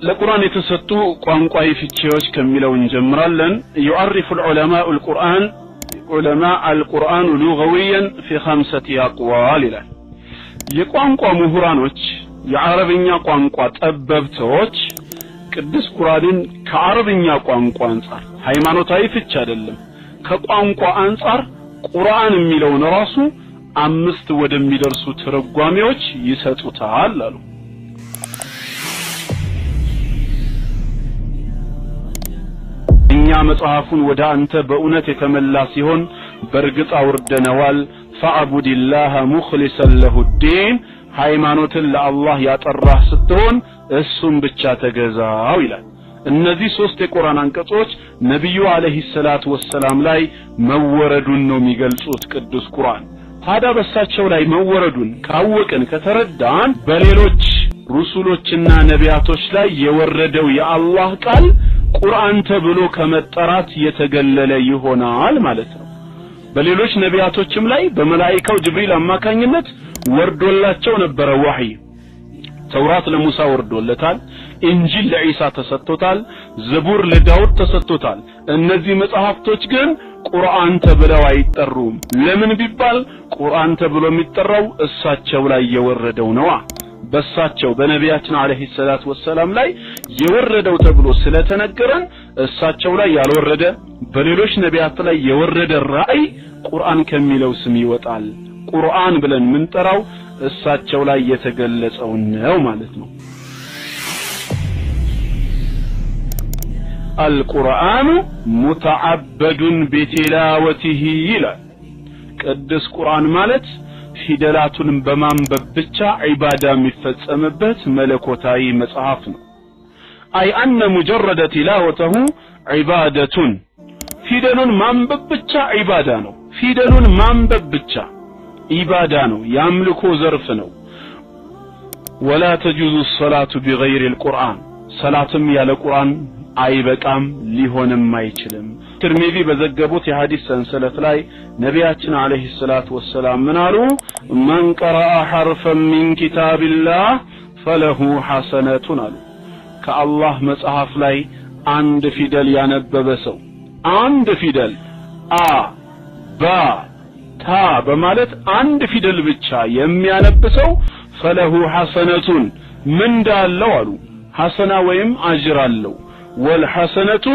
ለቁርአን የተሰጡ ቋንቋዊ ፍቺዎች ከሚለው እንጀምራለን يعرف العلماء القرآن علماء القرآن لغويا في 5 أقوال ይላል የቋንቋ ምሁራኖች የአረብኛ ቋንቋ ጠበብቶች ቅዱስ ቁርአንን ከአረብኛ ቋንቋ አንፃር ሃይማኖታዊ ፍቺ አይደለም ከቋንቋ አንፃር ቁርአን የሚለው ነው ራሱ 5 ወደሚደርሱ ትርጓሜዎች ይሰጡታል አሉ እኛ መጽሐፉን ወደ አንተ በእውነት የተመላ ሲሆን በርግጥ አውርደነዋል ፈአቡዲላህ ሙኽሊሰን ለሁዲን ሃይማኖትን ለአላህ ያጠራህ ስትሆን እሱም ብቻ ተገዛው ይላል እነዚህ 3 የቁርአን አንቀጾች ነብዩ አለይሂ ሰላቱ ወሰለም ላይ መወረዱን ነው የሚገልጹት ቅዱስ ቁርአን ታዲያ በሳቸው ላይ መወረዱን ካወቅን ከተረዳን በሌሎች ሩሱሎችና ነቢያቶች ላይ የወረደው የአላህ ቃል ቁርአን ተብሎ ከመጠራት የተገለለ ይሆናል ማለት ነው በሌሎች ነቢያቶችም ላይ በመላእክቱ ጅብሪል አማካኝነት ወርዶላቸው ነበር ወህይ ተውራት ለሙሳ ወርዶለታል እንጂል ለኢሳ ተሰጥቶታል ዘቡር ለዳውድ ተሰጥቶታል እነዚህ መጽሐፍቶች ግን ቁርአን ተብለው አይጠሩም ለምን ቢባል ቁርአን ተብሎ የሚጠራው እሳቸው ላይ የወረደው ነው በሳቸው በነቢያችን አለይሂ ሰላቱ ወሰለም ላይ የወረደው ተብሎ ስለተነገረን እሳቸው ላይ ያልወረደ በሌሎች ነቢያት ላይ የወረደ ራእይ ቁርአን ከሚለው ስም ይወጣል ቁርአን ብለን ምንጠራው እሳቸው ላይ የተገለጸው ነው ማለት ነው القرآن متعبد بتلاوته ይላል ቅዱስ ቁርአን ማለት ፊደላቱን በማንበብ ብቻ ዒባዳ የሚፈጸምበት መለኮታዊ መጽሐፍ ነው አይ አነ ሙጀረድ تلاوته عبادة ፊደሉን ማንበብ ብቻ ዒባዳ ነው ፊደሉን ማንበብ ብቻ ዒባዳ ነው ያምልኮ ዘርፍ ነው ولا تجوز الصلاة بغير القرآن صلاتም ያለ ቁርአን አይበቃም ሊሆንም አይችልም ትርሚዚ በዘገቡት የሐዲስ ሰንሰለት ላይ ነቢያችን አለይሂ ሰላቱ ወሰለም ምናሉ ማን ቀረአ ሐርፈን ሚን ኪታቢላህ ፈለሁ ሐሰነቱን አሉ ከአላህ መጽሐፍ ላይ አንድ ፊደል ያነበበ ሰው አንድ ፊደል አ ባ ታ በማለት አንድ ፊደል ብቻ የሚያነብሰው ፈለሁ ሐሰነቱን ምን ዳለው አሉ ሐሰና ወይም አጅር አለው والحسنة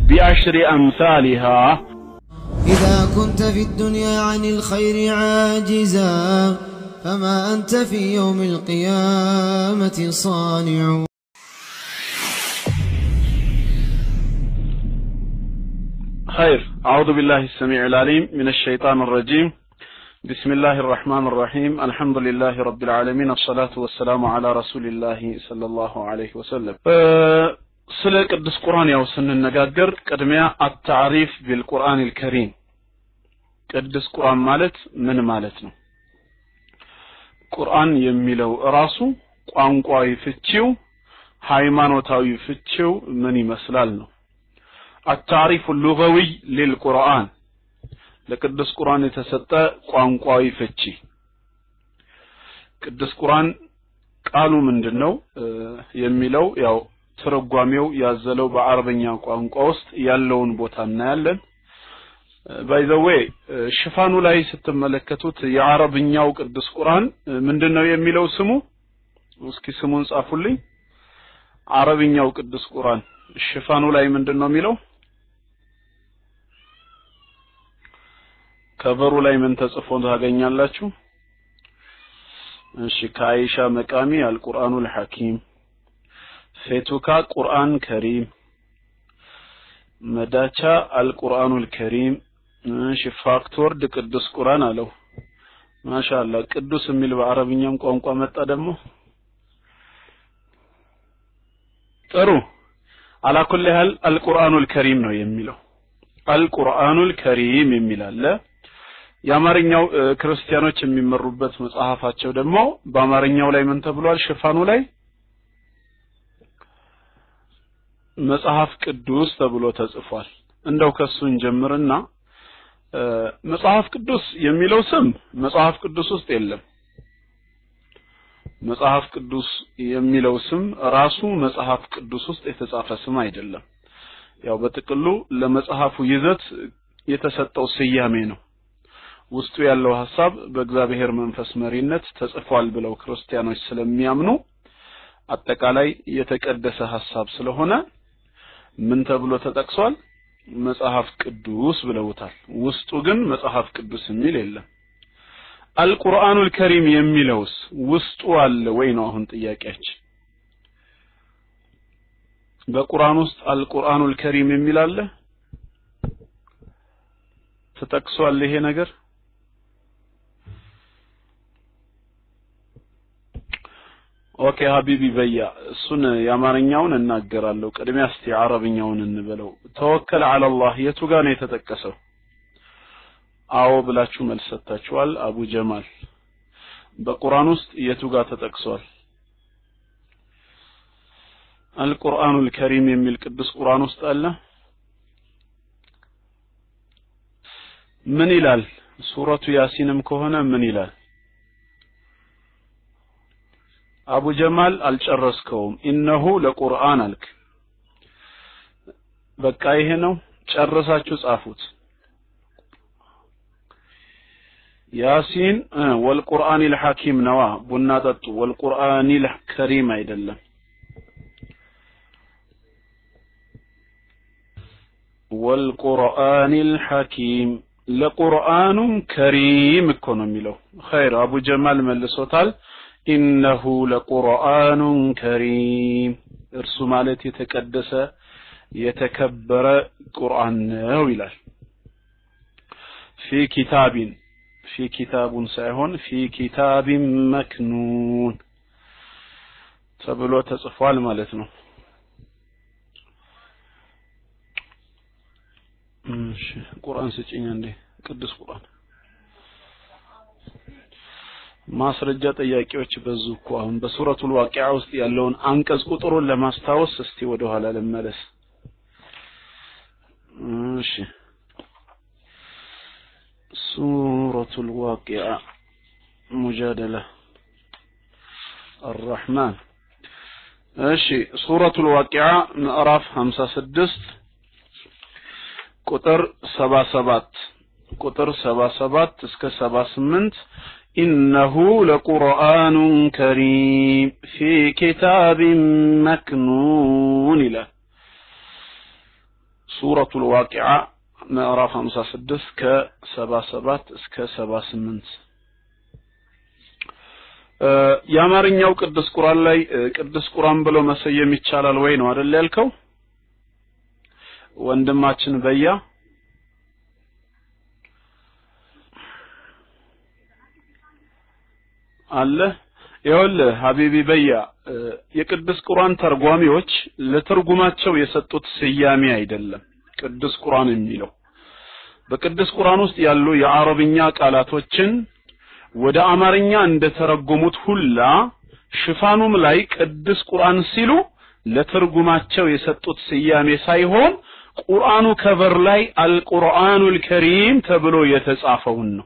بعشر أمثالها إذا كنت في الدنيا عن الخير عاجزا فما أنت في يوم القيامة صانع خير أعوذ بالله السميع العليم من الشيطان الرجيم بسم الله الرحمن الرحيم الحمد لله رب العالمين الصلاة والسلام على رسول الله صلى الله عليه وسلم ስለ ቅዱስ ቁርአን ያው ስንነጋገር ቅድሚያ التعريف بالقرآن الكريم ቅዱስ ቁርአን ማለት ምን ማለት ነው ቁርአን የሚለው ራሱ ቋንቋዊ ፍቺው ሃይማኖታዊ ፍቺው ምን ይመስላል ነው التعريف اللغوي للقرآن ለቅዱስ ቁርአን የተሰጠ ቋንቋዊ ፍቺ ቅዱስ ቁርአን ቃሉ ምንድነው የሚለው ያው ትርጓሜው ያዘለው በአረብኛ ቋንቋ ውስጥ ያለውን ቦታ እናያለን by the way ሽፋኑ ላይ ስትመለከቱት የአረብኛው ቅዱስ ቁርአን ምንድነው የሚለው ስሙ እስኪ ስሙን ጻፉልኝ አረብኛው ቅዱስ ቁርአን ሽፋኑ ላይ ምንድነው የሚለው ከበሩ ላይ ምን ተጽፎ ታገኛላችሁ እሺ ከአይሻ መቃሚ አልቁርአኑል ሐኪም ፌቱካ ቁርአን ከሪም መዳቻ አልቁርአኑል ከሪም ሽፋክቶርድ ቅዱስ ቁርአን አለው ማሻአላ ቅዱስ የሚል በአረብኛም ቋንቋ መጣ ደግሞ ጥሩ على كل حال القرآن الكريم ነው የሚለው القرآن الكريم የሚላል ያማርኛው ክርስቲያኖች የሚመሩበት መጽሐፋቸው ደግሞ በአማርኛው ላይ ምን ተብሏል ሽፋኑ ላይ መጽሐፍ ቅዱስ ተብሎ ተጽፏል እንደው ከሱን ጀምርና መጽሐፍ ቅዱስ የሚለው ስም መጽሐፍ ቅዱስ ውስጥ የለም መጽሐፍ ቅዱስ የሚለው ስም ራሱ መጽሐፍ ቅዱስ ውስጥ የተጻፈ ስም አይደለም ያው በጥቅሉ ለመጽሐፉ ይዘት የተሰጠው ስያሜ ነው ውስጡ ያለው ሐሳብ በእግዚአብሔር መንፈስ መሪነት ተጽፏል ብለው ክርስቲያኖች ስለሚያምኑ አጠቃላይ የተቀደሰ ሐሳብ ስለሆነ ምን ተብሎ ተጠቅሷል መጽሐፍ ቅዱስ ብለውታል ውስጡ ግን መጽሐፍ ቅዱስ የሚል የለም አልቁርአኑል ከሪም የሚለውስ ውስጡ አለ ወይ ነው አሁን ጥያቄያችን በቁርአን ውስጥ አልቁርአኑል ከሪም የሚል አለ ተጠቅሷል ይሄ ነገር ኦኬ ሀቢቢ በያ እሱን ያማርኛውን እናገራለሁ ቀድሜ እስቲ አረብኛውን እንበለው ተወከል على الله የቱ ጋር ነው የተጠቀሰው አዎ ብላችሁ መልስ ሰጣችኋል አቡ ጀማል በቁርአን ውስጥ የቱ ጋር ተጠቅሷል አልቁርአኑል ከሪም የሚል ቅዱስ ቁርአን ውስጥ አለ ምን ይላል ሱረቱ ያሲንም ከሆነ ምን ይላል አቡ ጀማል አልጨረስከውም ኢነሁ ለቁርአን አልክ በቃ ይሄ ነው ጨርሳችሁ ጻፉት ያሲን ወልቁርአኒል ሐኪም ነዋ ቡና ጠጡ ወልቁርአኒል ከሪም አይደለም ወልቁርአኒል ሐኪም ለቁርአኑ ከሪም እኮ ነው የሚለው ኸይር አቡ ጀማል መልሶታል ኢነሁ ለቁርአኑ ከሪም እርሱ ማለት የተቀደሰ የተከበረ ቁርአን ነው ይላል في كتاب ሳይሆን في كتاب مكنون ተብሎ ተጽፏል ማለት ነው እሺ ቁርአን ስጪኝ እንዴ ቅዱስ ቁርአን ማስረጃ ጥያቄዎች በዙኩ አሁን በሱረቱል ዋቂዓ ውስጥ ያለውን አንቀጽ ቁጥሩን ለማስታወስ እስቲ ወደ ኋላ ልመለስ እሺ ሱረቱል ዋቂዓ ሙጃደላ الرحمن እሺ ሱረቱል ዋቂዓ ምዕራፍ 56 ቁጥር 77 እስከ 78 إنه لقرآن كريم في كتاب مكنون إلى سورة الواقعة مأراف 56 ك77 እስከ 78 ያማርኛው ቅዱስ ቁርአን ላይ ቅዱስ ቁርአን ብሎ መሰየም ይቻላል ወይ ነው አይደል ያልከው ወንድማችን በያ አለ ይኸውልህ ሀቢቢ በያ የቅዱስ ቁርአን ተርጓሚዎች ለትርጉማቸው የሰጡት ስያሜ አይደለም ቅዱስ ቁርአን የሚለው በቅዱስ ቁርአን ውስጥ ያሉ የአረብኛ ቃላቶችን ወደ አማርኛ እንደተረጎሙት ሁላ ሽፋኑም ላይ ቅዱስ ቁርአን ሲሉ ለትርጉማቸው የሰጡት ስያሜ ሳይሆን ቁርአኑ ከቨር ላይ አልቁርአኑል ከሪም ተብሎ የተጻፈውን ነው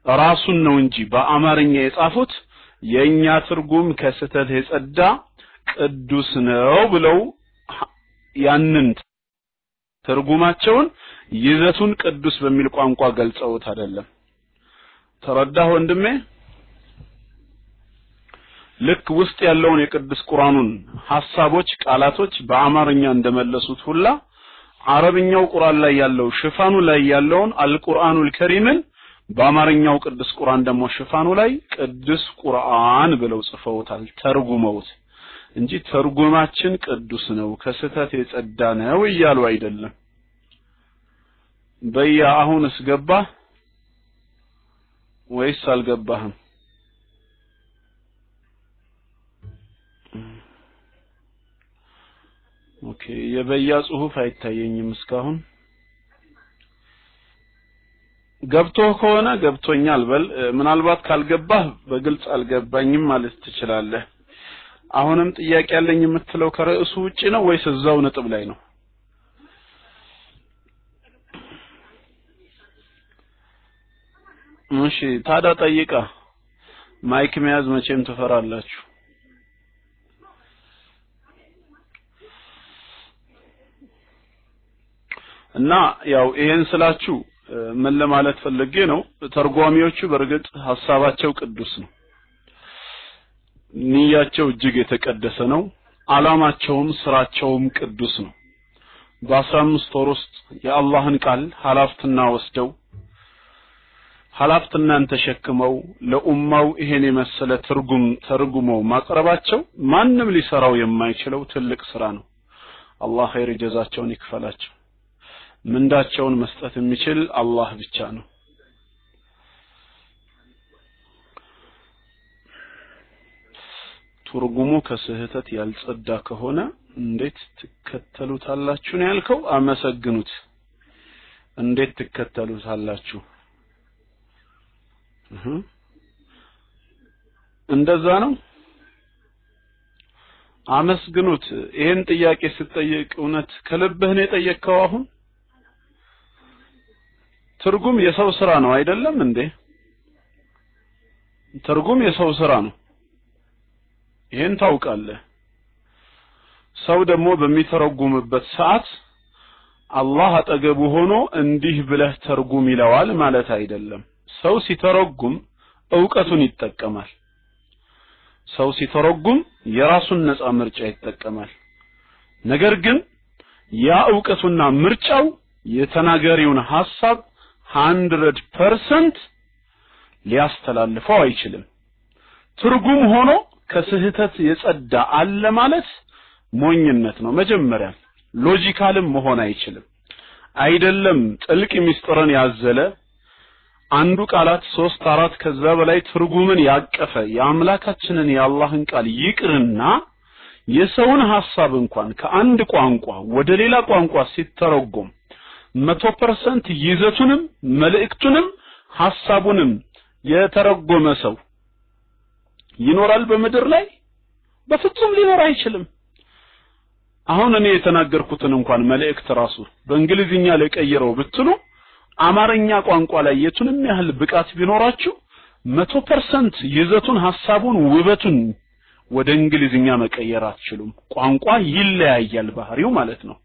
ራሱን ነው እንጂ በአማርኛ የጻፉት የኛ ትርጉም ከስተት የጸዳ ቅዱስ ነው ብለው ያንን ትርጉማቸውን ይዘቱን ቅዱስ በሚል ቋንቋ ገልጸውት አይደለም ተረዳህ ወንድሜ ልክ ውስጥ ያለውን የቅዱስ ቁርአኑን ሐሳቦች ቃላቶች በአማርኛ እንደመለሱት ሁላ አረብኛው ቁርአን ላይ ያለው ሽፋኑ ላይ ያለውን አልቁርአኑል ከሪምን በአማርኛው ቅዱስ ቁርአን ደግሞ ሽፋኑ ላይ ቅዱስ ቁርአን ብለው ጽፈውታል ተርጉመውት እንጂ ተርጉማችን ቅዱስ ነው ከስተት የጸዳ ነው እያሉ አይደለም በያ አሁንስ ገባ ወይስ አልገባህም ኦኬ የበያ ጽሁፍ አይታየኝም እስካሁን ገብቶ ከሆነ ገብቶኛል በል ምናልባት ካልገባህ በግልጽ አልገባኝም ማለት ትችላለህ አሁንም ጥያቄ ያለኝ የምትለው ከርዕሱ ውጪ ነው ወይስ እዛው ነጥብ ላይ ነው እሺ ታዲያ ጠይቃ ማይክ መያዝ መቼም ትፈራላችሁ እና ያው ይሄን ስላችሁ ምን ለማለት ፈልጌ ነው ተርጓሚዎቹ በርግጥ ሐሳባቸው ቅዱስ ነው ንያቸው እጅግ የተቀደሰ ነው ዓላማቸውም ስራቸውም ቅዱስ ነው በ15 ወር ውስጥ የአላህን ቃል ሐላፍትና ወስደው ሐላፍትናን ተሸክመው ለኡማው ይሄን የመሰለ ተርጉመው ማቅረባቸው ማንም ሊሰራው የማይችለው ትልቅ ስራ ነው አላህ ኸይር ጀዛቸውን ይክፈላቸው ምንዳቸውን መስጠት የሚችል አላህ ብቻ ነው ትርጉሙ ከስህተት ያልጸዳ ከሆነ እንዴት ትከተሉታላችሁ ነው ያልከው አመሰግኑት እንዴት ትከተሉታላችሁ እንደዛ ነው አመስግኑት ይሄን ጥያቄ ስትጠይቅ እውነት ከልብህ ነው የጠየቅከው አሁን ትርጉም የሰው ስራ ነው አይደለም እንዴ ትርጉም የሰው ስራ ነው ይሄን ታውቃለህ ሰው ደግሞ በሚተረጉምበት ሰዓት አላህ አጠገቡ ሆኖ እንዲህ ብለህ ተርጉም ይለዋል ማለት አይደለም ሰው ሲተረጉም ዕውቀቱን ይጠቀማል ሰው ሲተረጉም የራሱን ነፃ ምርጫ ይጠቀማል ነገር ግን ያ ዕውቀቱና ምርጫው የተናጋሪውን ሐሳብ 100% ሊያስተላልፈው አይችልም ትርጉም ሆኖ ከስህተት የጸዳ አለ ማለት ሞኝነት ነው መጀመሪያ ሎጂካልም መሆን አይችልም አይደለም ጥልቅ ሚስጥርን ያዘለ አንዱ ቃላት 3-4 ከዛ በላይ ትርጉምን ያቀፈ የአምላካችንን የአላህን ቃል ይቅርና የሰውን ሐሳብ እንኳን ከአንድ ቋንቋ ወደ ሌላ ቋንቋ ሲተረጎም 100% ይዘቱንም መልእክቱንም ሐሳቡንም የተረጎመ ሰው ይኖራል በመድር ላይ በፍጹም ሊኖር አይችልም አሁን እኔ የተናገርኩትን እንኳን መልእክት ራሱ በእንግሊዝኛ ለቀይረው ብትሉ አማርኛ ቋንቋ ላይ የቱንም ያህል ብቃት ቢኖራችሁ 100% ይዘቱን ሐሳቡን ውበቱን ወደ እንግሊዝኛ መቀየር አትችሉም ቋንቋ ይለያያል ባህሪው ማለት ነው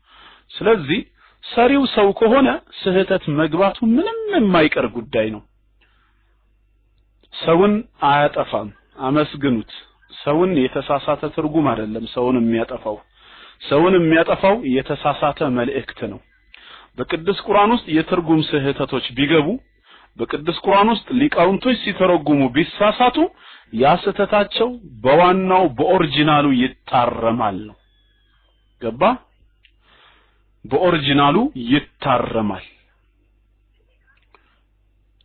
ስለዚህ ሰሪው ሰው ከሆነ ስህተት መግባቱ ምንም የማይቀር ጉዳይ ነው ሰውን አያጠፋም አመስግኑት ሰውን የተሳሳተ ትርጉም አይደለም ሰውን የሚያጠፋው የተሳሳተ መልእክት ነው በቅዱስ ቁርአን ውስጥ የትርጉም ስህተቶች ቢገቡ በቅዱስ ቁርአን ውስጥ ሊቃውንቶች ሲተረጉሙ ቢሳሳቱ ያ ስህተታቸው በዋናው በኦሪጂናሉ ይታረማል ነው ገባ በኦሪጂናሉ ይታረማል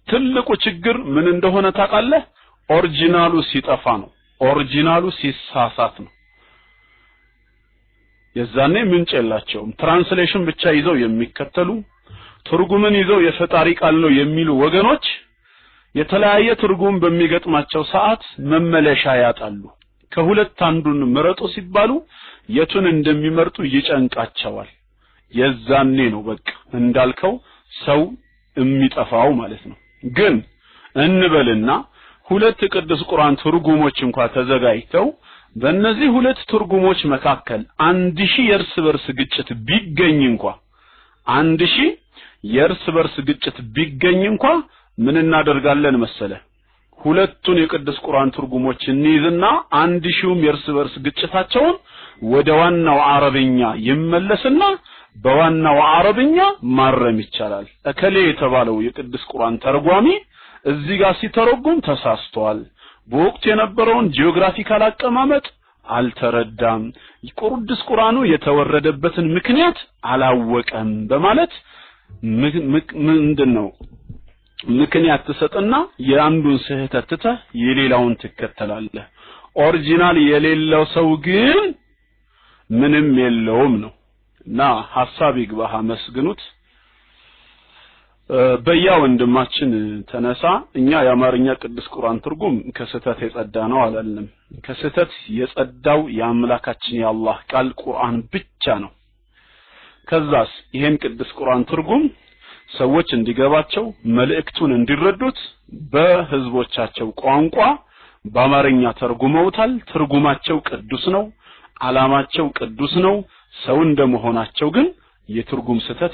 ትልቁ ችግር ምን እንደሆነ ታውቃለህ ኦሪጂናሉ ሲጠፋ ነው ኦሪጂናሉ ሲሳሳት ነው የዛኔ ምንጭ የላቸውም ትራንስሌሽን ብቻ ይዘው የሚከተሉ ትርጉምን ይዘው የፈጣሪ ቃል ነው የሚሉ ወገኖች የተለያየ ትርጉም በሚገጥማቸው ሰዓት መመለሻ ያጣሉ ከሁለት አንዱን ምረጡ ሲባሉ የቱን እንደሚመርጡ ይጨንቃቸዋል የዛኔ ነው በቃ እንዳልከው ሰው የሚጠፋው ማለት ነው ግን እንበልና ሁለት ቅዱስ ቁርአን ትርጉሞች እንኳን ተዘጋጅተው በእነዚህ ሁለት ትርጉሞች መካከል 1000 የእርስ በርስ ግጭት ቢገኝ እንኳን 1000 የእርስ በርስ ግጭት ቢገኝ እንኳን ምን እናደርጋለን መሰለ ሁለቱን የቅዱስ ቁርአን ትርጉሞች እንይዝና 1000ም የእርስ በርስ ግጭታቸውን ወደ ዋናው አረብኛ ይመለስና በዋናው አረብኛ ማረም ይቻላል እከሌ የተባለው የቅዱስ ቁርአን ተርጓሚ እዚህ ጋር ሲተረጉም ተሳስቷል በወቅቱ የነበረውን ጂኦግራፊካል አቀማመጥ አልተረዳም ቅዱስ ቁርአኑ የተወረደበትን ምክንያት አላወቀም በማለት ምንድነው ምክንያት ተሰጠና የአንዱን ስህተት ትተህ የሌላውን ትከተላለህ ኦሪጂናል የሌለው ሰው ግን ምንም የለውም ነው እና ሐሳብ ይግባህ መስግኑት በያ ወንድማችን ተነሳ እኛ የአማርኛ ቅዱስ ቁርአን ትርጉም ከስህተት የጸዳ ነው አላልንም ከስህተት የጸዳው የአምላካችን የአላህ ቃል ቁርአን ብቻ ነው ከዛስ ይሄን ቅዱስ ቁርአን ትርጉም ሰዎች እንዲገባቸው መልእክቱን እንዲረዱት በህዝቦቻቸው ቋንቋ በአማርኛ ተርጉመውታል ትርጉማቸው ቅዱስ ነው ዓላማቸው ቅዱስ ነው ሰው እንደመሆናቸው ግን የትርጉም ስህተት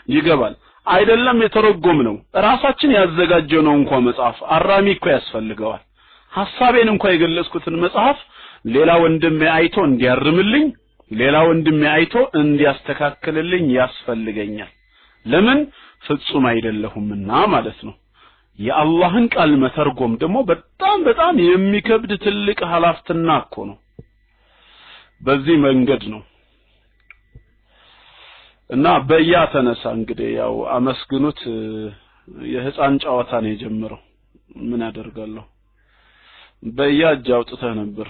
ይገባል አይደለም የተረጎም ነው ራሳችን ያዘጋጀው ነው እንኳን መጽሐፍ አራሚ እኮ ያስፈልገዋል ሐሳቤን እንኳን የገለጽኩትን መጽሐፍ ሌላ ወንድሜ አይቶ እንዲያርምልኝ ሌላ ወንድሜ አይቶ እንዲያስተካክልልኝ ያስፈልገኛል ለምን ፍጹም አይደለሁምና ማለት ነው የአላህን ቃል መተርጎም ደግሞ በጣም የሚከብድ ትልቅ ኃላፊነት እኮ ነው በዚህ መንገድ ነው እና በያተነሳ እንግዲህ ያው አመስግኑት የህፃን ጨዋታ ነው የጀመረው ምን አደርጋለሁ በያጃውጥተህ ነበር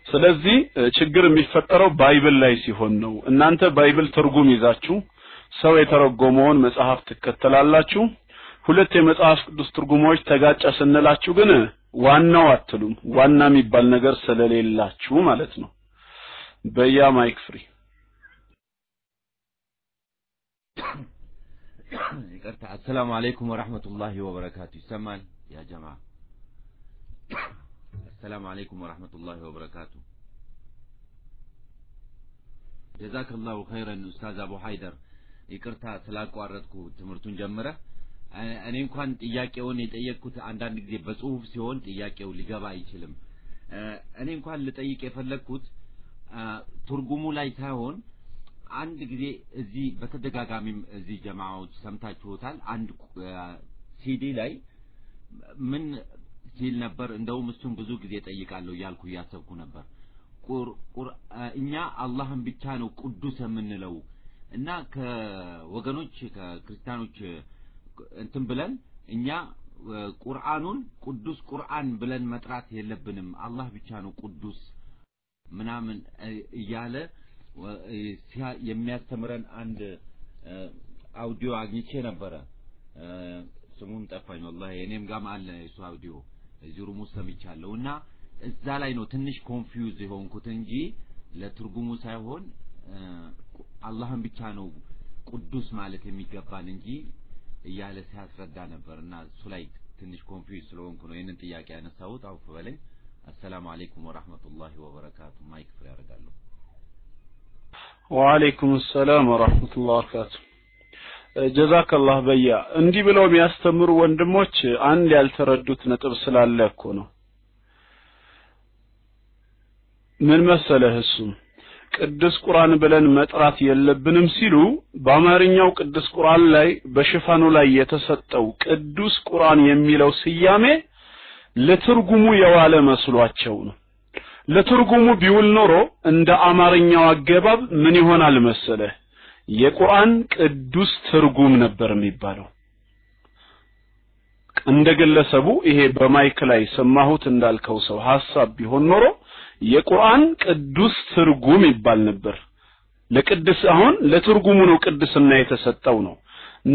ስለዚህ ችግር የሚፈጠረው ባይብል ላይ ሲሆን ነው እናንተ ባይብል ትርጉም ይዛችሁ ሰው የተረጎመውን መጽሐፍ ተከተላላችሁ ሁለት የመጽሐፍ ቅዱስ ትርጉሞች ተጋጨ ስንላችሁ ግን ዋናው አትሉም ዋና የሚባል ነገር ስለሌላችሁ ማለት ነው በያ ማይክ ፍሪ ይቅርታ السلام عليكم ورحمة الله وبركاته ይሰማል يا جماعة السلام عليكم ورحمة الله وبركاته جزاك الله خيرا أستاذ أبو حيدر ይቅርታ ስላቋረጥኩ ትምርቱን ጀመረ እኔ እንኳን ጥያቄውን የጠየቅኩት አንዳንድ ጊዜ በጽሁፍ ሲሆን ጥያቄው ሊገባ አይችልም እኔ እንኳን ልጠይቅ የፈለኩት ትርጉሙ ላይ ሳይሆን አንድ ጊዜ እዚህ በተደጋጋሚም እዚህ ጀማዓዎች ሰምታችሁታል አንድ ሲዲ ላይ ምን ሲል ነበር እንደውም እሱን ብዙ ጊዜ ጠይቃለሁ ያልኩ ያሰብኩ ነበር እኛ አላህን ብቻ ነው ቅዱስ የምንለው እና ከወገኖች ከክርስቲያኖች እንትን ብለን እኛ ቁርአኑን ቅዱስ ቁርአን ብለን መጥራት የለብንም አላህ ብቻ ነው ቅዱስ ምናምን እያለ የሚያስተምረን አንድ አውዲዮ አግኝቼ ነበር ስሙን ጠፋኝ والله እኔም ጋር አለ እሱ አውዲዮ እዚህ ሩሙ ሰምቻለሁና እዛ ላይ ነው ትንሽ ኮንፊውዝ የሆንኩት እንጂ ለትርጉሙ ሳይሆን አላህን ብቻ ነው ቅዱስ ማለት የሚገባን እንጂ እያለ ሲያስረዳ ነበርና እሱ ላይ ትንሽ ኮንፊውዝ ስለሆንኩ ነው ይሄንን ጥያቄ ያነሳሁት አውፍ በለኝ السلام عليكم ورحمة الله وبركاته ማይክ ፍሪ ያደርጋለሁ وعليكم السلام ورحمة الله وبركاته جزاك الله በያ እንዲህ ብለው የሚያስተምሩ ወንድሞች አንድ ያልተረዱት ነጥብ ስላለ እኮ ነው ምን መሰለህ እሱ ቅዱስ ቁርአን ብለን መጥራት የለብንም ሲሉ በአማርኛው ቅዱስ ቁርአን ላይ በሽፋኑ ላይ የተሰጠው ቅዱስ ቁርአን የሚለው ስያሜ ለትርጉሙ የዋለ መስሏቸው ነው ለትርጉሙ ቢውል ኖሮ እንደ አማርኛው አገባብ ምን ይሆናል መሰለህ የቁርአን ቅዱስ ትርጉም ነበር የሚባለው እንደገለሰቡ ይሄ በማይክ ላይ ሰማሁት እንዳልከው ሰው ሐሳብ ቢሆን ኖሮ የቁርአን ቅዱስ ትርጉም ይባል ነበር ለቅዱስ አሁን ለትርጉሙ ነው ቅዱስና የተሰጠው ነው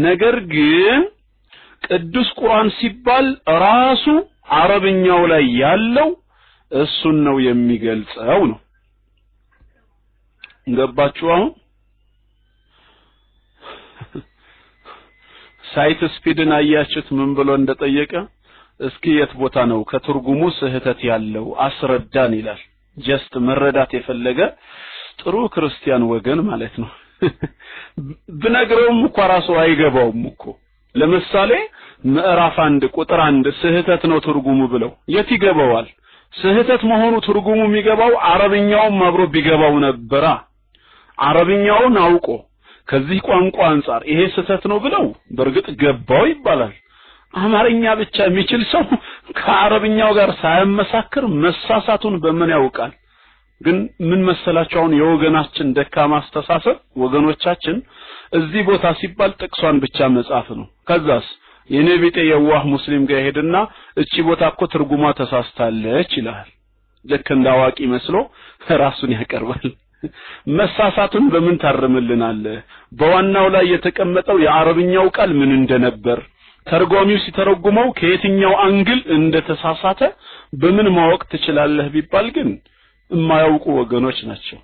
ነገር ግን ቅዱስ ቁርአን ሲባል ራሱ አረብኛው ላይ ያለው እሱን ነው የሚገልጸው ነው ገባችሁ አሁን ሳይት ስፒድን አያችሁት ምን ብሎ እንደጠየቀ እስኪ የት ቦታ ነው ከትርጉሙ ስህተት ያለው አስረዳን ይላል ጀስት መረዳት የፈለገ ጥሩ ክርስቲያን ወገን ማለት ነው ብነግረውም እኮ ራሱ አይገባውም እኮ ለምሳሌ ምዕራፍ 1 ቁጥር 1 ስህተት ነው ትርጉሙ ብለው የት ይገባዋል ስህተት መሆኑ ትርጉሙ የሚገባው አረብኛውም አብሮ ቢገባው ነበር አረብኛውን አውቆ ከዚህ ቋንቋ አንፃር ይሄ ስህተት ነው ብለው በርግጥ ገባው ይባላል አማርኛ ብቻ የሚችል ሰው ከአረብኛው ጋር ሳይመሳከር መሳሳቱን በምን ያውቃል ግን ምን መሰላችሁ አሁን የወገናችን ደካማ አስተሳሰብ ወገኖቻችን እዚህ ቦታ ሲባል ጥቅሷን ብቻ መጻፍ ነው ከዛስ የነቢጤ የዋህ ሙስሊም ጋር ሄድና እቺ ቦታ እኮ ትርጉማ ተሳስታለች ይላል ልክ እንዳዋቂ መስሎ ራሱን ያቀርባል መሳሳቱን በምን ታርምልናል በዋናው ላይ የተቀመጠው የአረብኛው ቃል ምን እንደነበር ተርጓሚው ሲተረጉመው ከየትኛው አንግል እንደተሳሳተ በምን ማወቅ ትችላለህ ቢባል ግን የማያውቁ ወገኖች ናቸው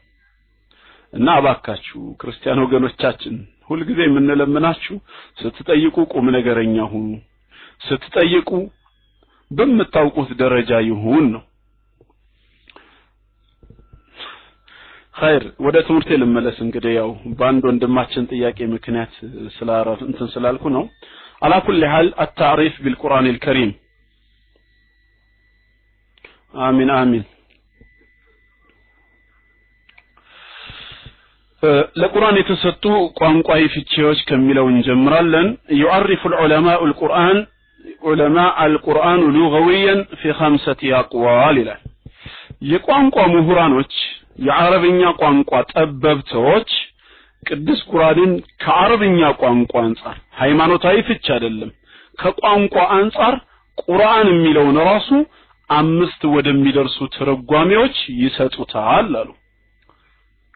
እና አባካችሁ ክርስቲያን ወገኖቻችን ሁሉ ጊዜ የምንለምናችሁ ስትጠይቁ ቁም ነገረኛ ሁኑ ስትጠይቁ በመታውቁት ደረጃ ይሁን ነው خير ወደ ትምህርቴ ልመለስ እንግዲህ ያው ባንድ ወንድማችን ጥያቄ ምክንያት ስላረፍ እንትን ስላልኩ ነው على كل حال التعريف بالقرآن الكريم آمين آمين ለቁርአን የተሰጡ ቋንቋዊ ፍቺዎች ከሚለው እንጀምራለን يعرف العلماء القرآن علماء القرآن لغويا في 5 أقوال ይላል የቋንቋ ምሁራኖች የአረብኛ ቋንቋ ጠበብቶች ቅዱስ ቁርአንን ከአረብኛ ቋንቋ አንፃር ሃይማኖታዊ ፍቺ አይደለም ከቋንቋ አንፃር ቁርአን የሚለውን ራሱ 5 ወደሚደርሱ ትርጓሜዎች ይሰጡታል አሉ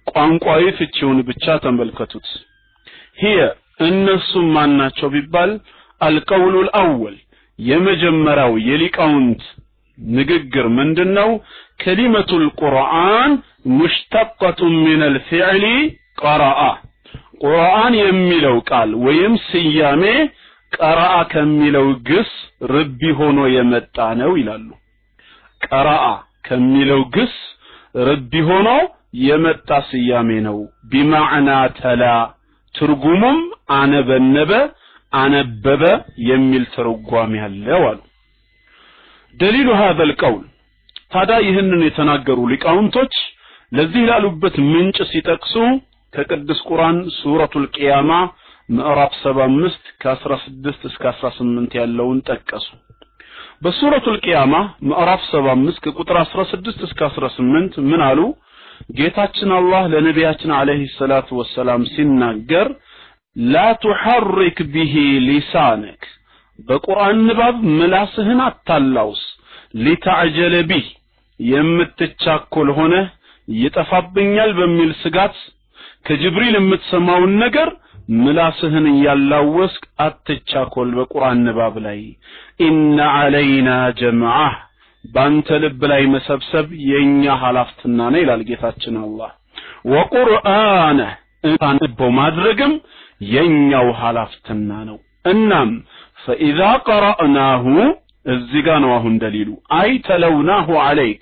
ቋንቋዊ ፍቺውን ብቻ ተመልከቱት هي እነሱ ማናቸው ቢባል القول الاول የመጀመሪያው የሊቃውንት ንግግር ምንድነው كلمة القرآن مشتقة من الفعل قرأ قرآن የሚለው ቃል ወይም ስያሜ قرأ ከሚለው ግስ ረቢ ሆኖ የመጣ ነው ይላሉ قرأ ከሚለው ግስ ረቢ ሆኖ የመጣ ስያሜ ነው بمعنى تلا ትርጉሙም አነበነበ አነበበ የሚል ትርጓሜ ያለው አሉ دليل هذا القول ታዲያ ይህንን የተናገሩ ሊቃውንቶች ለዚህ ላሉበት ምንጭ ሲጠቅሱ ከቅዱስ ቁርአን ሱረቱል ቂያማ ምዕራፍ 75 ከ16 እስከ 18 ያለውን ጠቀሱ በሱረቱል ቂያማ ምዕራፍ 75 ከቁጥር 16 እስከ 18 ምን አሉ ጌታችን አላህ ለነቢያችን አለይሂ ሰላቱ ወሰላም ሲናገር لا تحرك به لسانك በቁርአን ንባብ ምላስህን አታላውስ لتعجل به የምትቻኮል ሆነ ይጠፋብኛል በሚል ስጋት ከጅብሪል የምትሰማውን ነገር ምላስህን ያላወስክ አትቻኮል በቁርአን ንባብ ላይ ኢነ علينا جمعه ባንተ ልብ ላይ መሰብሰብ የኛ ሐላፍትና ነው ይላል ጌታችን አላህ ወቁርአነ አንቦ ማድረግም የኛው ሐላፍትና ነው እናም فاذا قرأناه እዚህ ጋር ነው አሁን ደሊሉ አይ ተለውናሁ عليك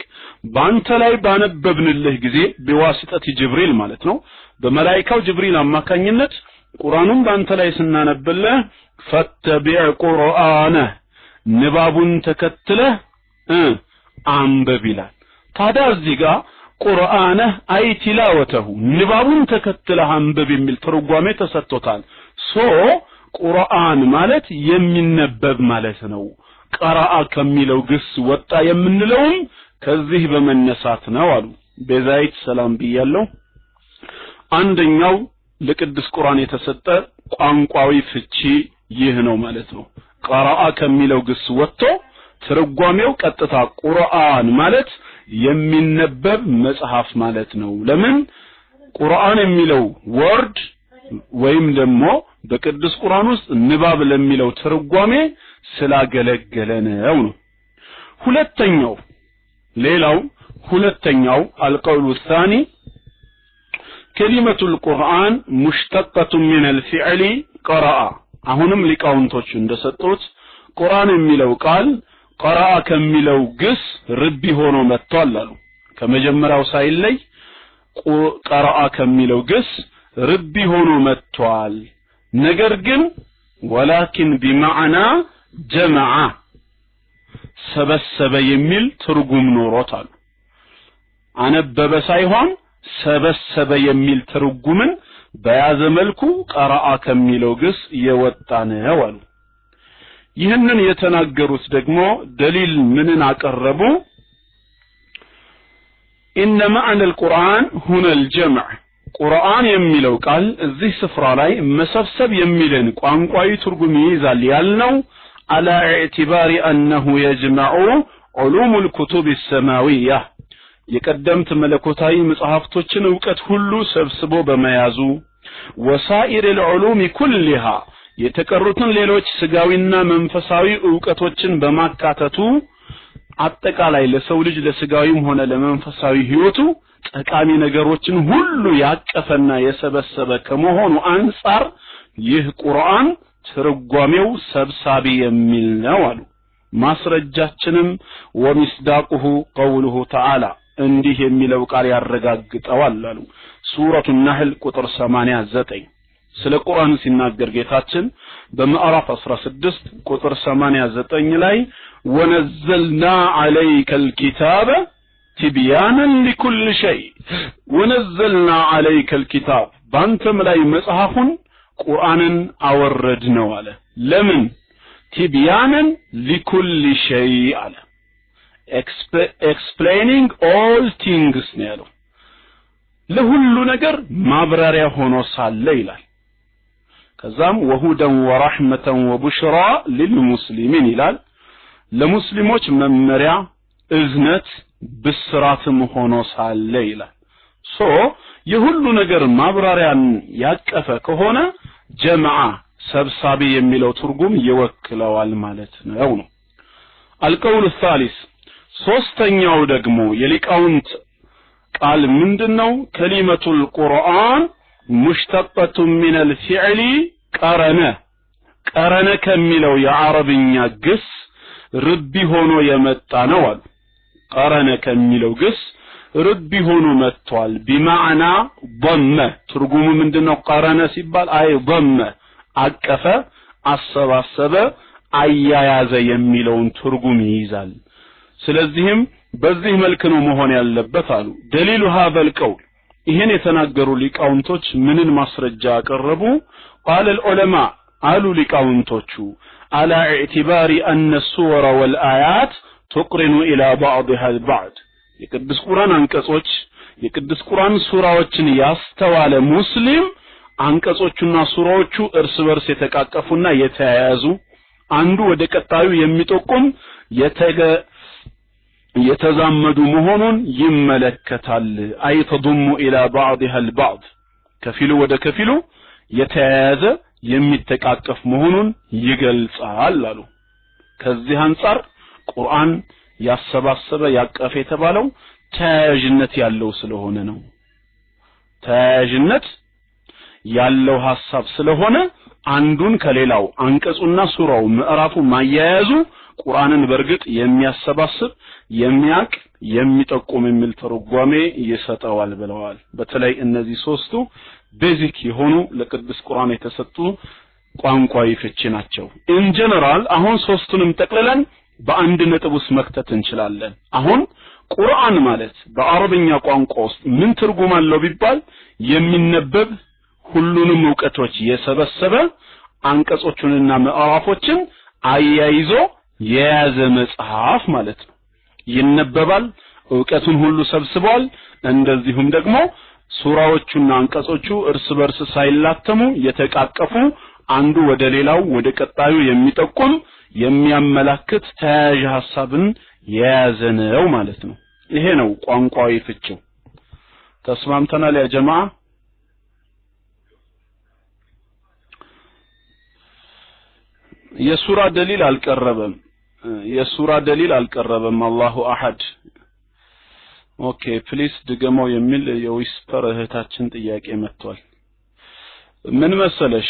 ባንተ ላይ ባነበብንልህ ጊዜ በዋስጠት ጅብሪል ማለት ነው በመላእክታው ጅብሪል አማካኝነት ቁርአኑን ባንተ ላይ ስናነብልህ ፈተቢዕ ቁርአነ ንባቡን ተከትለህ አንብብ ይላል ታዲያ እዚህ ጋር ቁርአነ አይ ቲላወተሁ ንባቡን ተከትለህ አንብብ የሚል ትርጓሜ ተሰጥቶታል ሶ ቁርአን ማለት የሚነበብ ማለት ነው ቀራአ ከሚለው ግስ ወጣ የምንለውም ከዚህ በመነሳት ነው አሉ በዛይት ሰላም ብያለሁ አንደኛው ለቅዱስ ቁርአን የተሰጠ ቋንቋዊ ፍቺ ይህ ነው ማለት ነው ቀራአ ከሚለው ግስ ወጥቶ ትርጓሜው ቀጥታ ቁርአን ማለት የሚነበብ መጽሐፍ ማለት ነው ለምን ቁርአን የሚለው ወርድ ወይም ደግሞ በቅዱስ ቁርአን ውስጥ ንባብ ለሚለው ትርጓሜ ስላገለገለ ነው ሁለተኛው القول الثاني كلمة القرآن مشتقة من الفعل قرأ አሁንም ሊቃውንቶች እንደሰጡት ቁርአን የሚለው ቃል قرأ ከሚለው ግስ ረቢ ሆኖ መጥቷል አሉ ከመጀመሪያው ሳይለይ قرأ ከሚለው ግስ ረቢ ሆኖ መጥቷል ነገር ግን ولكن بمعنى جمع ሰበሰበ የሚል ትርጉም ኖሮታል አነበበ ሳይሆን ሰበሰበ የሚል ትርጉምን በያዘ መልኩ ቀራአ ከሚለው ግስ የወጣ ነው አሉ ይህንን የተናገሩት ደግሞ ደሊል ምንን አቀረቡ ان معنى القرآن هنا الجمع ቁርአን የሚለው ቃል እዚህ ስፍራ ላይ መሰብሰብ የሚልን ቋንቋዊ ትርጉም ይይዛል ያልነው على اعتبار انه يجمع علوم الكتب السماويه የቀደምት መለኮታዊ መጽሐፍቶችን ዕውቀት ሁሉ ሰብስቦ በመያዙ وسائر العلوم كلها የተቀሩትን ሌሎች ስጋዊና መንፈሳዊ ዕውቀቶችን በማካተቱ አጠቃላይ ለሰው ልጅ ለስጋዊም ሆነ ለመንፈሳዊ ህይወቱ ጠቃሚ ነገሮችን ሁሉ ያቀፈና የሰበሰበ ከመሆኑ አንፃር ይህ ቁርአን ትርጓሜው ሰብሳቢ የሚል ነው አሉ። ማስረጃችንም ወሚስዳቁሁ ቀውሉሁ ተዓላ እንዲህ የሚለው ቃል ያረጋግጠዋል አሉ። ሱረቱ ነህል ቁጥር 89 ስለ ቁርአን ሲናገር ጌታችን በምዕራፍ 16 ቁጥር 89 ላይ ወነዘልና ዐለይከል ኪታበ ቲብያናን ሊኩል ሸይ ወነዘልና ዐለይከል ኪታብ ባንተም ላይ መጽሐፉን ቁርአንን አወረድነው አለ። ለምን? ቲብያናን ሊኩል ሸይ አለ። explaining all things ነው ያለው። ለሁሉ ነገር ማብራሪያ ሆኖ ሳለ ይላል። ከዛም ወሁደን ወራህመተን ወቡሽራ ለልሙስሊሚን ይላል። ለሙስሊሞች መመሪያ እዝነት ብስራትም ሆኖ ሳለ ይላል። የሁሉ ነገር ማብራሪያን ያቀፈ ከሆነ ጀማዓ ሰብሳቢ የሚለው ትርጉም ይወክለዋል ማለት ነው። አልቀውል الثالث ሶስተኛው ደግሞ የሊቃውንት ቃል ምንድነው? ከሊመቱል ቁርአን ሙሽተቀቱ ሚነል ፊዕሊ ቀረነ ከሚለው የአረብኛ ግስ ርቢ ሆኖ የመጣ ነው አሉ። ቀረነ ከሚለው ግስ ርቢ ሆኖ መጥቷል። ቢማዕና ضم ትርጉሙ ምንድነው? ቀረነ ሲባል አይ ضم አቀፈ፣ አሰባሰበ፣ አያያዘ የሚለውን ትርጉም ይይዛል። ስለዚህም በዚህ መልክ ነው መሆን ያለበት አሉ። ደሊሉ هذا القول ይሄን የተናገሩ ሊቃውንቶች ምንን ማስረጃ አቀረቡ? قال العلماء አሉ ሊቃውንቶቹ على اعتبار أن السور والآيات تقرن إلى بعضها البعض የቅዱስ ቁርአን አንቀጾች የቅዱስ ቁርአን ሱራዎችን ያስተዋለ ሙስሊም አንቀጾቹና ሱራዎቹ እርስ በርስ የተቃቀፉና የተያያዙ አንዱ ወደ ቀጣዩ የሚጠቁም የተዛመዱ መሆኑን ይመለከታል። አይ ተضم الى بعضها البعض ከፊሉ ወደ ከፊሉ የተያያዘ የሚተቃቀፍ መሆኑን ይገልጻል አሉ። ከዚህ አንፃር ቁርአን ያሰባሰበ ያቀፈ የተባለው ተያያዥነት ያለው ስለሆነ ነው። ተያያዥነት ያለው ሐሳብ ስለሆነ አንዱን ከሌላው አንቀጹና ሱራው ምዕራፉ ማያያዙ ቁርአንን በርግጥ የሚያሰባስብ የሚያቅ የሚጠቁም የሚል ተርጓሜ ይሰጣዋል ብለዋል። በተለይ እነዚህ ሶስቱ ቤዚክ የሆኑ ለቅዱስ ቁርአን የተሰጡ ቋንቋዊ ፍቺ ናቸው። ኢን ጀነራል አሁን ሶስቱንም ጠቅልለን በአንድ ነጥብ ውስጥ መክተት እንችላለን። አሁን ቁርአን ማለት በአረብኛ ቋንቋ ውስጥ ምን ትርጉም አለው ቢባል የሚነበብ ሁሉንም ዕውቀቶች የሰበሰበ አንቀጾቹንና ምዕራፎችን አያይዞ የያዘ መጽሐፍ ማለት ነው። ይነበባል፣ ዕውቀቱን ሁሉ ሰብስቧል። እንደዚሁም ደግሞ ሱራዎቹና አንቀጾቹ እርስ በርስ ሳይላተሙ የተቃቀፉ አንዱ ወደ ሌላው ወደ ቀጣዩ የሚጠቁም የሚያመላክት ተያያዥ ሐሳብን የያዘ ነው ማለት ነው። ይሄ ነው ቋንቋዊ ፍቺው። ተስማምተናል ያ ጀማዓ? የሱራ ደሊል አልቀረበም። አላሁ አሐድ። ኦኬ ፕሊስ ድገመው የሚል የዊስፐር እህታችን ጥያቄ መጥቷል። ምን መሰለሽ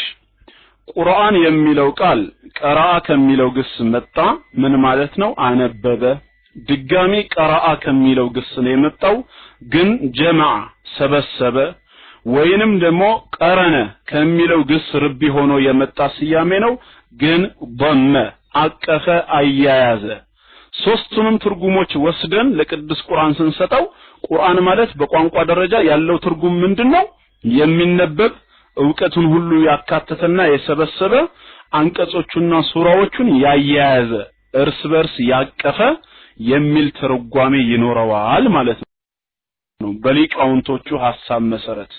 ቁርአን የሚለው ቃል ቀራአ ከሚለው ግስ መጣ። ምን ማለት ነው? አነበበ። ድጋሚ ቀራአ ከሚለው ግስ ነው የመጣው፣ ግን ጀማዓ ሰበሰበ። ወይንም ደግሞ ቀረነ ከሚለው ግስ ርቢ ሆኖ የመጣ ስያሜ ነው፣ ግን ضم አቀፈ፣ አያያዘ። ሶስቱንም ትርጉሞች ወስደን ለቅዱስ ቁርአን ስንሰጠው ቁርአን ማለት በቋንቋ ደረጃ ያለው ትርጉም ምንድነው? የሚነበብ ዕውቀቱን ሁሉ ያካተተና የሰበሰበ አንቀጾቹና ሱራዎቹን ያያያዘ እርስ በርስ ያቀፈ የሚል ትርጓሜ ይኖረዋል ማለት ነው በሊቃውንቶቹ ሐሳብ መሰረት።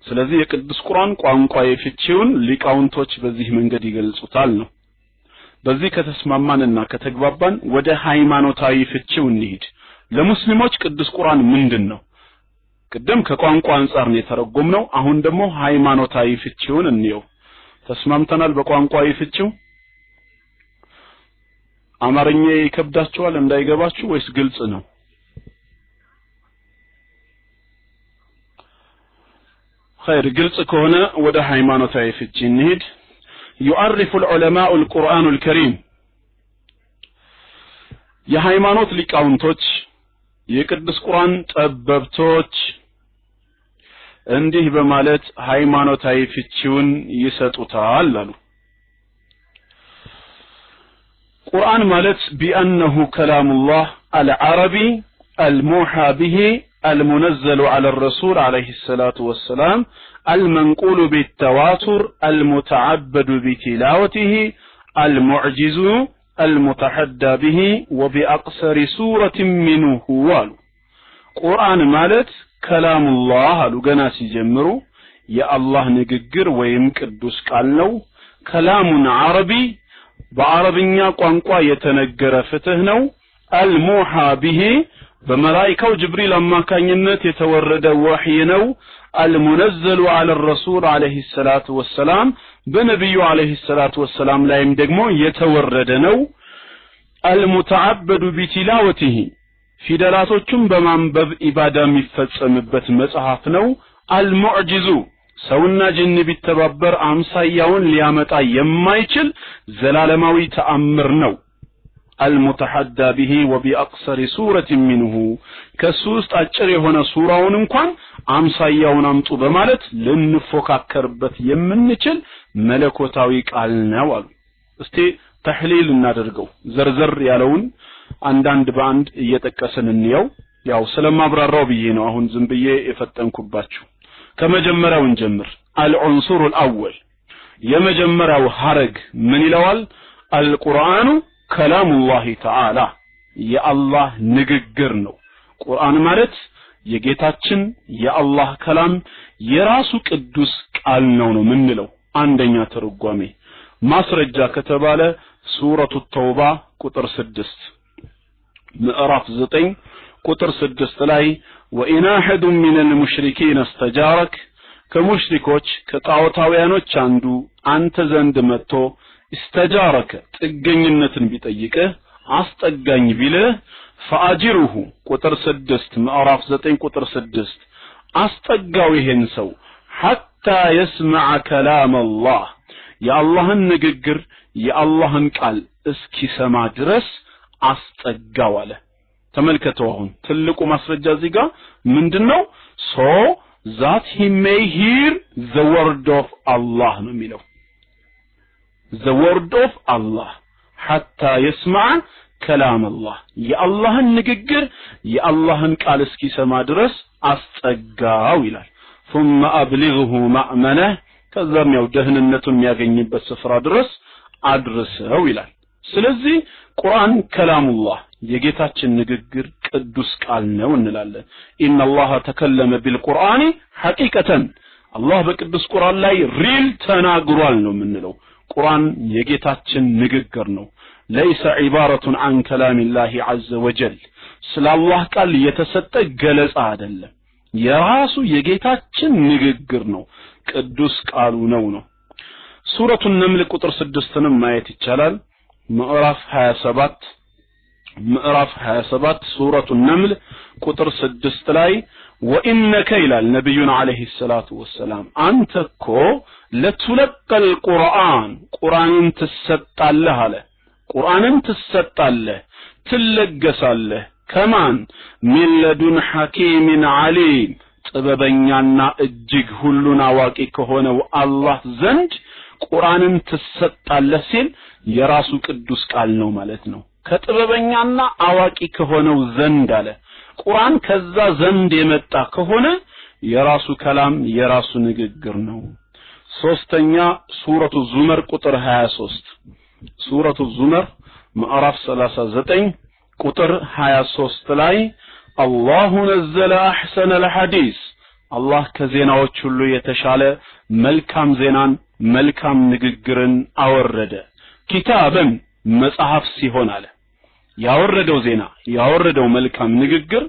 ስለዚህ የቅዱስ ቁርአን ቋንቋዊ ፍቺውን ሊቃውንቶች በዚህ መንገድ ይገልጹታል ነው። በዚህ ከተስማማንና ከተግባባን ወደ ሃይማኖታዊ ፍቺው እንሂድ። ለሙስሊሞች ቅዱስ ቁርአን ምንድነው? ቅድም ከቋንቋ አንፃር ነው የተረጎምነው። አሁን ደግሞ ሃይማኖታዊ ፍቺውን እንየው። ተስማምተናል በቋንቋዊ ፍቺው? አማርኛ ይከብዳችኋል እንዳይገባችሁ ወይስ ግልጽ ነው? خير قلت كهنا وده هيمانة في الجنيد يعرف العلماء القرآن الكريم يا هيمانة لك أونتوش يقدس قرآن تأببتوش እንዲህ በማለት ሃይማኖታዊ ፍቺውን ይሰጡታል አሉ ቁርአን ማለት بأنه كلام الله العربي الموحى به المنزل على الرسول عليه الصلاة والسلام المنقول بالتواتر المتعبد بتلاوته المعجز المتحدى به وبأقصر سورة منه قرآن مالت كلام الله لغنا سيجمرو يا الله نغغر ويم قدوس قال نو كلام عربي بعربኛ ቋንቋ የተነገረ ፍትህ ነው الموحى به በመላእክው ጅብሪል አማካኝነት የተወረደ ወህይ ነው المنزل على الرسول عليه الصلاه والسلام በነብዩ عليه الصلاه والسلام ላይም ደግሞ የተወረደ ነው المتعبد بتلاوته ፊደላቶቹን በማንበብ ኢባዳ የሚፈጸምበት መጽሐፍ ነው አልሙዕጂዙ ሰውና ጅን ቢተባበር አምሳያውን ሊያመጣ የማይችል ዘላለማዊ ተአምር ነው المتحدى به وبأقصر سورة منه كسوست አጭር የሆነ ሱራውን እንኳን አምሳያውን አምጡ በማለት ልንፎካከርበት የምንችል መለኮታዊ ቃል ነው አሉ እስቲ ተህሊል እናደርገው ዘርዘር ያለውን አንዳንድ ባንድ እየተቀሰን እንየው ያው ስለማብራራው ብዬ ነው አሁን ዝም ብዬ የፈጠንኩባችሁ ከመጀመሪያው እንጀምር العنصر الاول የመጀመሪያው ሐረግ ምን ይለዋል القرآن كلام الله تعالى የአላህ ንግግር ነው ቁርአን ማለት የጌታችን የአላህ ከላም የራሱ ቅዱስ ቃል ነው ምንለው አንደኛ ተርጓሜ ማስረጃ ከተባለ ሱረቱ ተውባ ቁጥር 6 ምዕራፍ 9 ቁጥር 6 ላይ وإن أحد من المشركين استجارك كمشركوች ከጣዖታውያኖች አንዱ አንተ ዘንድ መጥቶ استجارك ጥገኝነትን ቢጠይቅህ አስጠጋኝ ቢልህ فأجره ቁጥር 6 ምዕራፍ 9 ቁጥር 6 አስጠጋው ይሄን ሰው حتى يسمع كلام الله የአላህን ንግግር የአላህን ቃል እስኪሰማ ድረስ አስጠጋው አለ ተመልከቱ አሁን ትልቁ ማስረጃ እዚህ ጋር ምንድነው so that he may hear the word of Allah ነው የሚለው the word of Allah حتى يسمع كلام الله የአላህን ንግግር የአላህን ቃል እስኪሰማ ድረስ አስጠጋው ይላል ثم أبلغه مأمنه ከዛም ያው ደህንነቱን የሚያገኝበት ስፍራ ድረስ አድርሰው ይላል ስለዚህ ቁርአን ከላሙላህ የጌታችን ንግግር ቅዱስ ቃል ነው እንላለን ኢነላህ ተከለመ ቢልቁርአን ሐቂቀተን አላህ በቅዱስ ቁርአን ላይ ሪል ተናግሯል ነው የምንለው ቁርአን የጌታችን ንግግር ነው ليس عبارة عن كلام الله عز وجل ስለ አላህ ቃል የተሰጠ ገለጻ አይደለም የራሱ የጌታችን ንግግር ነው ቅዱስ ቃሉ ነው ሱረቱ ነምል ቁጥር 6ንም ማየት ይቻላል ምዕራፍ 27 ሱረቱ ነምል ቁጥር 6 ላይ ወኢነከ ይላል ነብዩና አለይሂ ሰላቱ ወሰላም አንተኮ ለትለቀል ቁርአንን ትሰጣለህ አለ ቁርአንን ትሰጣለህ ትለገሳለህ ከማን ሚለዱን ሐኪምን ዓሊም ጥበበኛና እጅግ ሁሉን አዋቂ ከሆነው አላህ ዘንድ ቁርአንን ትሰጣለህ ሲል የራሱ ቅዱስ ቃል ነው ማለት ነው ከጥበበኛና አዋቂ ከሆነው ዘንድ አለ ቁርአን ከዛ ዘንድ የመጣ ከሆነ የራሱ ከላም የራሱ ንግግር ነው ሶስተኛ ሱረቱ ዙመር ቁጥር 23 ሱረቱ ዙመር ምዕራፍ 39 ቁጥር 23 ላይ አላሁ ነዘለ አህሰነ الحديث አላህ ከዜናዎች ሁሉ የተሻለ መልካም ዜናን መልካም ንግግርን አወረደ ኪታበን መጽሐፍ ሲሆን አለ ያወረደው ዜና ያወረደው መልካም ንግግር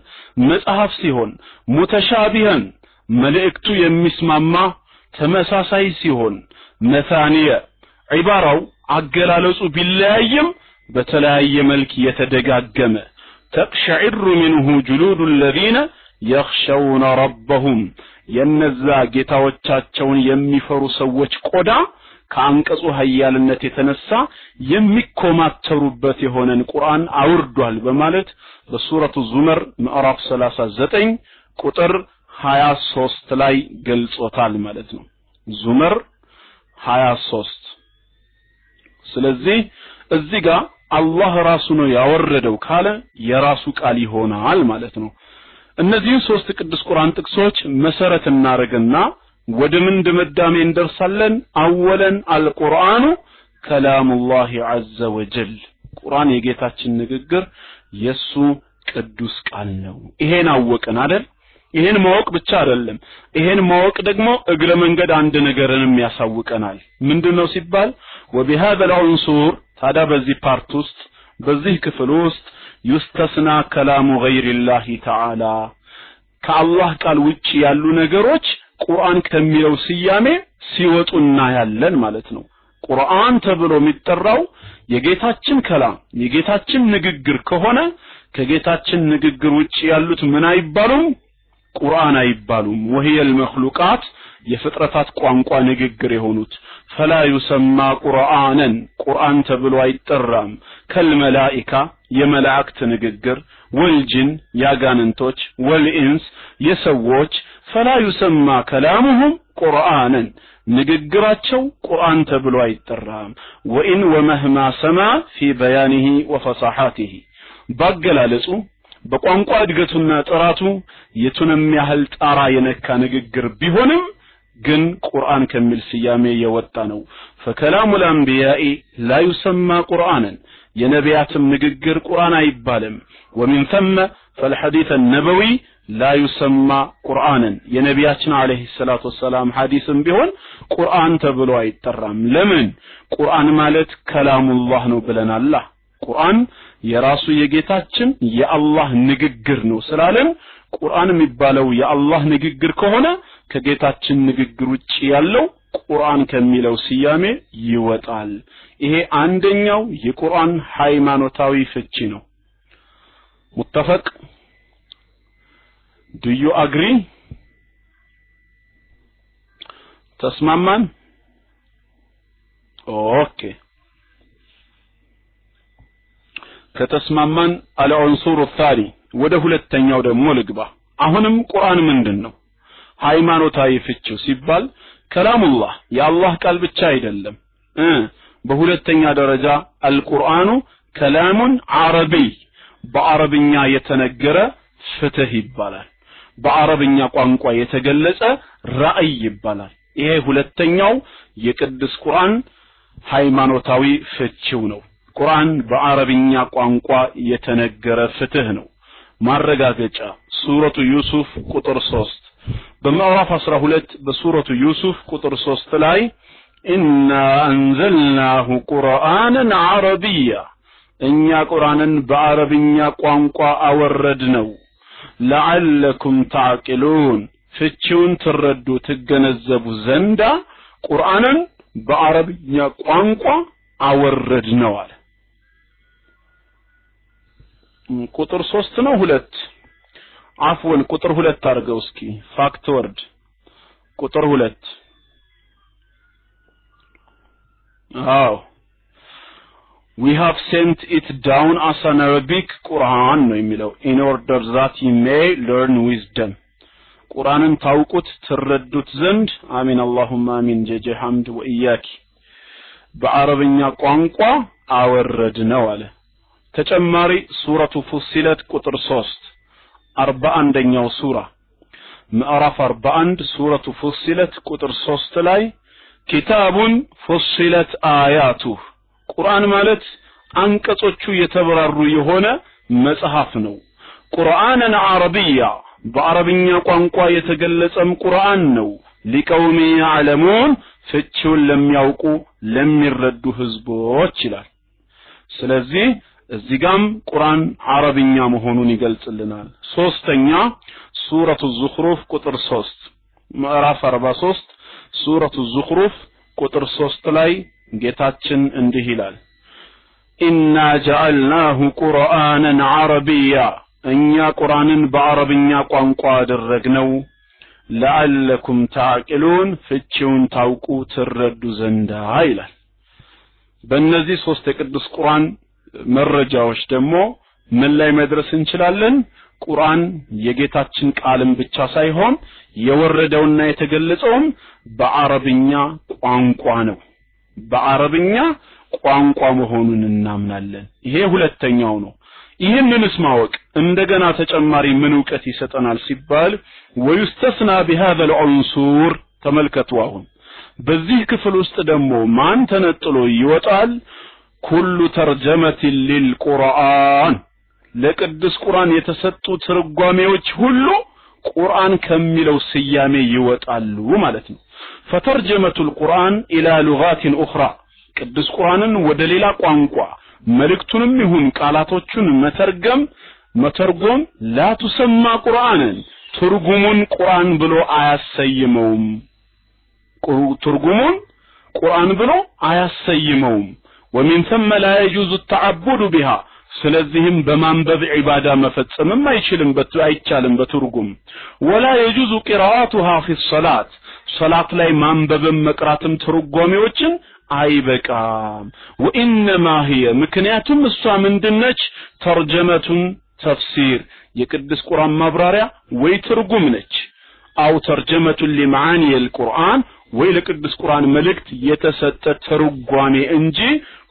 መጽሐፍ ሲሆን ሙተሻቢሃን መልእክቱ የሚስማማ ተመሳሳይ ሲሆን መሳኒየ ዒባራው አገላለጹ ቢለያየም በተለያየ መልክ የተደጋገመ تقشعر منه جلود الذين يخشون ربهم የነዛ ጌታዎቻቸውን የሚፈሩ ሰዎች ቆዳ ከአንቀጹ ኃያልነት የተነሳ የሚኮማተሩበት የሆነን ቁርአን አውርዷል በማለት በሱረቱ ዙመር ምዕራፍ 39 ቁጥር 23 ላይ ገልጾታል ማለት ነው። ዙመር 23 ስለዚህ እዚህ ጋር አላህ ራሱ ነው ያወረደው ካለ የራሱ ቃል ይሆናል ማለት ነው። እነዚህ ሶስት ቅዱስ ቁርአን ጥቅሶች መሰረት እናረግና ወደ ምን ድምዳሜ እንደርሳለን? አወለን አልቁርአኑ ከላሙላህ ዐዘ ወጀል ቁርአን የጌታችን ንግግር የሱ ቅዱስ ቃል ነው። ይሄን አወቅን አይደል? ይሄን ማወቅ ብቻ አይደለም፣ ይሄን ማወቅ ደግሞ እግረ መንገድ አንድ ነገርንም ያሳውቀናል። ምንድነው ሲባል ወበهذا العنصر ታዲያ በዚህ ፓርት ውስጥ በዚህ ክፍል ውስጥ ይስተስና ከላሙ ገይሪላህ ተዓላ ከአላህ ቃል ውጪ ያሉ ነገሮች ቁርአን ከሚለው ስያሜ ሲወጡና ያለን ማለት ነው። ቁርአን ተብሎ የሚጠራው የጌታችን ከላም የጌታችን ንግግር ከሆነ ከጌታችን ንግግር ውጪ ያሉት ምን አይባሉም? ቁርአን አይባሉም። وهي المخلوقات የፍጥረታት ቋንቋ ንግግር የሆኑት فلا يسمى قرآنا ቁርአን ተብሎ አይጠራም። ከልመላኢካ የመላእክት ንግግር ወልጅን ያጋንንቶች ወልኢንስ የሰዎች فلا يسمى كلامهم قرآنا ንግግራቸው ቁርአን ተብሎ አይጠራም። وإن ومهما سما في بيانه وفصاحته ባገላለጹ በቋንቋ እድገቱና ጥራቱ የቱንም ያህል ጣራ የነካ ንግግር ቢሆንም ግን ቁርአን ከሚል ስያሜ የወጣ ነው። فكلام الانبياء لا يسمى قرانا የነቢያትም ንግግር ቁርአን አይባልም። ومن ثم فالحديث النبوي لا يسمى قرانا የነቢያችን አለይሂ ሰላቱ ወሰላም ሐዲስም ቢሆን ቁርአን ተብሎ አይጠራም። ለምን? ቁርአን ማለት ከላሙላህ ነው ብለናል። ቁርአን የራሱ የጌታችን የአላህ ንግግር ነው ስላለን ቁርአን የሚባለው የአላህ ንግግር ከሆነ ከጌታችን ንግግር ውጪ ያለው ቁርአን ከሚለው ስያሜ ይወጣል። ይሄ አንደኛው የቁርአን ሃይማኖታዊ ፍቺ ነው። ሙተፈቅ Do you agree? ተስማማን? ኦኬ ከተስማማን አልዑንሱር الثاني ወደ ሁለተኛው ደግሞ ልግባ። አሁንም ቁርአን ምንድነው? ሃይማኖታዊ ፍቺው ሲባል ከላሙላህ የአላህ ቃል ብቻ አይደለም። በሁለተኛ ደረጃ አልቁርአኑ ከላሙን አረቢ በአረብኛ የተነገረ ፍትህ ይባላል። በአረብኛ ቋንቋ የተገለጸ ራእይ ይባላል። ይሄ ሁለተኛው የቅዱስ ቁርአን ሃይማኖታዊ ፍቺው ነው። ቁርአን በአረብኛ ቋንቋ የተነገረ ፍትህ ነው። ማረጋገጫ ሱረቱ ዩሱፍ ቁጥር 3 በምዕራፍ 12 በሱረቱ ዩሱፍ ቁጥር 3 ላይ ኢና አንዘልናሁ ቁርአንን አረቢያ እኛ ቁርአንን በአረብኛ ቋንቋ አወረድነው ለዓለኩም ተዕቂሉን ፍቺውን ትረዱ ትገነዘቡ ዘንዳ ቁርአንን በአረብኛ ቋንቋ አወረድነው አለ። ቁጥር 3 ነው 2 አፍወን ቁጥር 2 አድርገው እስኪ ፋክት ወርድ ቁጥር 2 we have sent it down as an Arabic Quran ነው የሚለው in order that you may learn wisdom ቁርአንን ታውቁት ትረዱት ዘንድ አሚን اللهم አሚን ጀጀ ሐምድ ወኢያኪ በአረብኛ ቋንቋ አወረድነው አለ። ተጨማሪ ሱረቱ ፉሲለት ቁጥር 3 41ኛው ሱራ ምዕራፍ 41 ሱረቱ ፉሲለት ቁጥር 3 ላይ ኪታቡን ፉሲለት አያቱ ቁርአን ማለት አንቀጾቹ የተበራሩ የሆነ መጽሐፍ ነው። ቁርአንን አረቢያ በአረብኛ ቋንቋ የተገለጸም ቁርአን ነው። ሊቀውሚ ያዕለሙን ፍቺውን ለሚያውቁ ለሚረዱ ህዝቦች ይላል። ስለዚህ እዚህ ጋም ቁርአን አረብኛ መሆኑን ይገልጽልናል። ሶስተኛ ሱረቱ ዙኽሩፍ ቁጥር 3 ምዕራፍ 43 ሱረቱ ዙኽሩፍ ቁጥር 3 ላይ ጌታችን እንዲህ ይላል ኢና ጀዐልናሁ ቁርአንን አረቢያ እኛ ቁርአንን በአረብኛ ቋንቋ አደረግነው ለዓለኩም ተዓቂሉን ፍቺውን ታውቁ ትረዱ ዘንዳ ይላል። በእነዚህ ሶስት የቅዱስ ቁርአን መረጃዎች ደግሞ ምን ላይ መድረስ እንችላለን? ቁርአን የጌታችን ቃልም ብቻ ሳይሆን የወረደውና የተገለጸውም በአረብኛ ቋንቋ ነው። በአረብኛ ቋንቋ መሆኑን እናምናለን። ይሄ ሁለተኛው ነው። ይህንንስ ማወቅ እንደገና ተጨማሪ ምን ዕውቀት ይሰጠናል ሲባል ወይስተስና بهذا العنصر ተመልከቱ። አሁን በዚህ ክፍል ውስጥ ደግሞ ማን ተነጥሎ ይወጣል? ኩሉ ተርጀመት للقرآن ለቅዱስ ቁርአን የተሰጡ ትርጓሜዎች ሁሉ ቁርአን ከሚለው ስያሜ ይወጣሉ ማለት ነው። فترجمة القرآن إلى لغات أخرى ቅዱስ ቁርአንን ወደ ሌላ ቋንቋ መልእክቱንም ይሁን ቃላቶቹን መተርጎም لا تسمى قرآنا ትርጉሙን ቁርአን ብሎ አያሰይመውም። ትርጉሙን ቁርአን ብሎ አያሰይመውም። ومن ثم لا يجوز التعبد بها ስለዚህም በማንበብ ዒባዳ መፈጸምም አይቻልም በትርጉም ولا يجوز قراءتها في الصلاة ሶላት ላይ ማንበብም መቅራትም ትርጓሜዎችን አይበቃም። وانما هي ምክንያቱም እሷ ምንድነች? ተርጀመቱን ተፍሲር የቅዱስ ቁርአን ማብራሪያ ወይ ትርጉም ነች። አው ተርጀመቱን لمعاني القرآن ወይ ለቅዱስ ቁርአን መልእክት የተሰጠ ትርጓሜ እንጂ